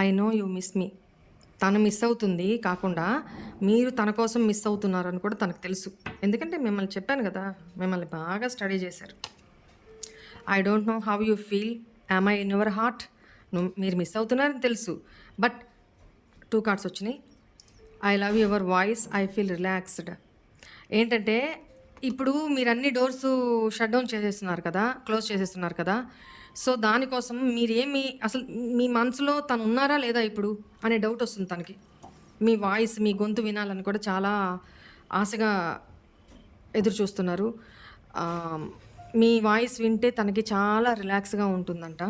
ఐ నో యూ మిస్ మీ. తను మిస్ అవుతుంది కాకుండా మీరు తన కోసం మిస్ అవుతున్నారని కూడా తనకు తెలుసు. ఎందుకంటే మిమ్మల్ని చెప్పాను కదా, మిమ్మల్ని బాగా స్టడీ చేశారు. I don't know how you feel, am I in your heart. మీరు మిస్ అవుతున్నారని తెలుసు, బట్ 2 కార్డ్స్ వచ్చినాయి. I love your voice, I feel relaxed. ఏంటంటే ఇప్పుడు మీరు అన్ని డోర్స్ షట్ డౌన్ చేసేస్తున్నారు కదా, క్లోజ్ చేసేస్తున్నారు కదా. సో దానికోసం మీరేమి అసలు మీ మనసులో తను ఉన్నారా లేదా ఇప్పుడు అనే డౌట్ వస్తుంది తనకి. మీ వాయిస్, మీ గొంతు వినాలని కూడా చాలా ఆశగా ఎదురు చూస్తున్నారు. మీ వాయిస్ వింటే తనకి చాలా రిలాక్స్గా ఉంటుందంట.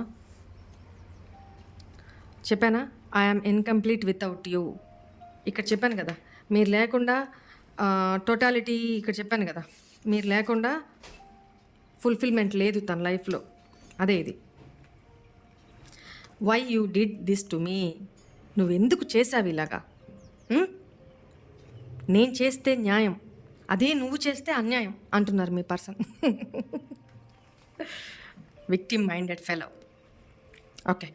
చెప్పానా, ఐఆమ్ ఇన్కంప్లీట్ వితౌట్ యూ. ఇక్కడ చెప్పాను కదా, మీరు లేకుండా టోటాలిటీ, ఇక్కడ చెప్పాను కదా, మీరు లేకుండా ఫుల్ఫిల్మెంట్ లేదు తన లైఫ్లో. అదే ఇది. Why you did this to me. నువ్వెందుకు చేసావు ఇలాగా? నేను చేస్తే న్యాయం, అదే నువ్వు చేస్తే అన్యాయం అంటున్నారు మీ person. Victim minded fellow. Okay,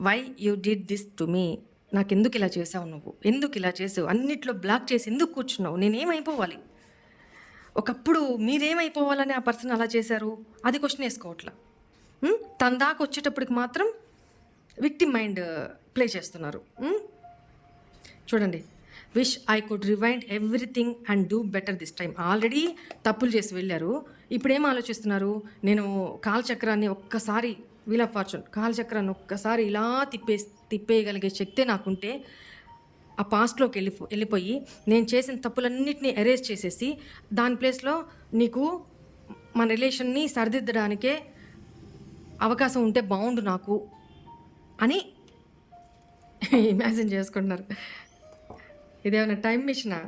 why you did this to me. నాకెందుకు ఇలా చేసావు, నువ్వు ఎందుకు ఇలా చేసావు, అన్నిట్లో బ్లాక్ చేసి ఎందుకు కూర్చున్నావు, నేనేమైపోవాలి? ఒకప్పుడు మీరేమైపోవాలని ఆ పర్సన్ అలా చేశారు, అది క్వశ్చన్ వేసుకోవట్లా. తన దాకా వచ్చేటప్పటికి మాత్రం విక్టిమ్ మైండ్ ప్లే చేస్తున్నారు. చూడండి, wish I could rewind everything and do better this time. Already తప్పులు చేసి వెళ్ళారు, ఇప్పుడు ఏం ఆలోచిస్తున్నారు? నేను కాలచక్రాన్ని ఒక్కసారి, వీల్ ఆఫ్ ఫార్చ్యూన్ కాలచక్రాన్ని ఒక్కసారి ఇలా తిప్పేయగలిగే శక్తి నాకుంటే ఆ పాస్ట్లోకి వెళ్ళిపోయి నేను చేసిన తప్పులన్నిటినీ ఎరేజ్ చేసేసి దాని ప్లేస్లో నీకు మన రిలేషన్ని సరిదిద్దడానికే అవకాశం ఉంటే బాగుండు నాకు అని ఇమాజిన్ చేసుకుంటున్నారు. ఇదేమైనా టైం మిషనా?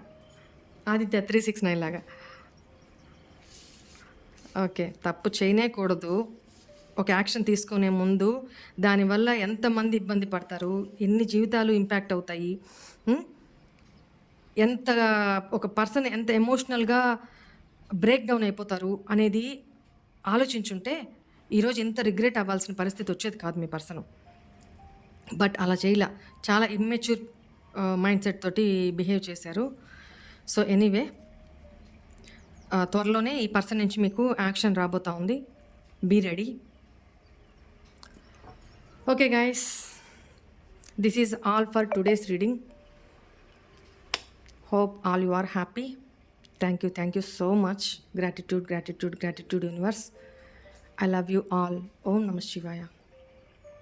ఆదిత్య 369 లాగా. ఓకే, తప్పు చేయనేకూడదు. ఒక యాక్షన్ తీసుకునే ముందు దానివల్ల ఎంతమంది ఇబ్బంది పడతారు, ఎన్ని జీవితాలు ఇంపాక్ట్ అవుతాయి, ఎంత ఒక పర్సన్ ఎంత ఎమోషనల్గా బ్రేక్ డౌన్ అయిపోతారు అనేది ఆలోచించుంటే ఈరోజు ఎంత రిగ్రెట్ అవ్వాల్సిన పరిస్థితి వచ్చేది కాదు మీ పర్సన్. బట్ అలా చేయలే, చాలా ఇమ్మెచ్యూర్ మైండ్ సెట్ తోటి బిహేవ్ చేశారు. సో ఎనీవే, త్వరలోనే ఈ పర్సన్ నుంచి మీకు యాక్షన్ రాబోతా ఉంది. Be ready. Okay guys, this is all for today's reading. Hope all you are happy. Thank you so much. Gratitude universe. I love you all. Om Namah Shivaya.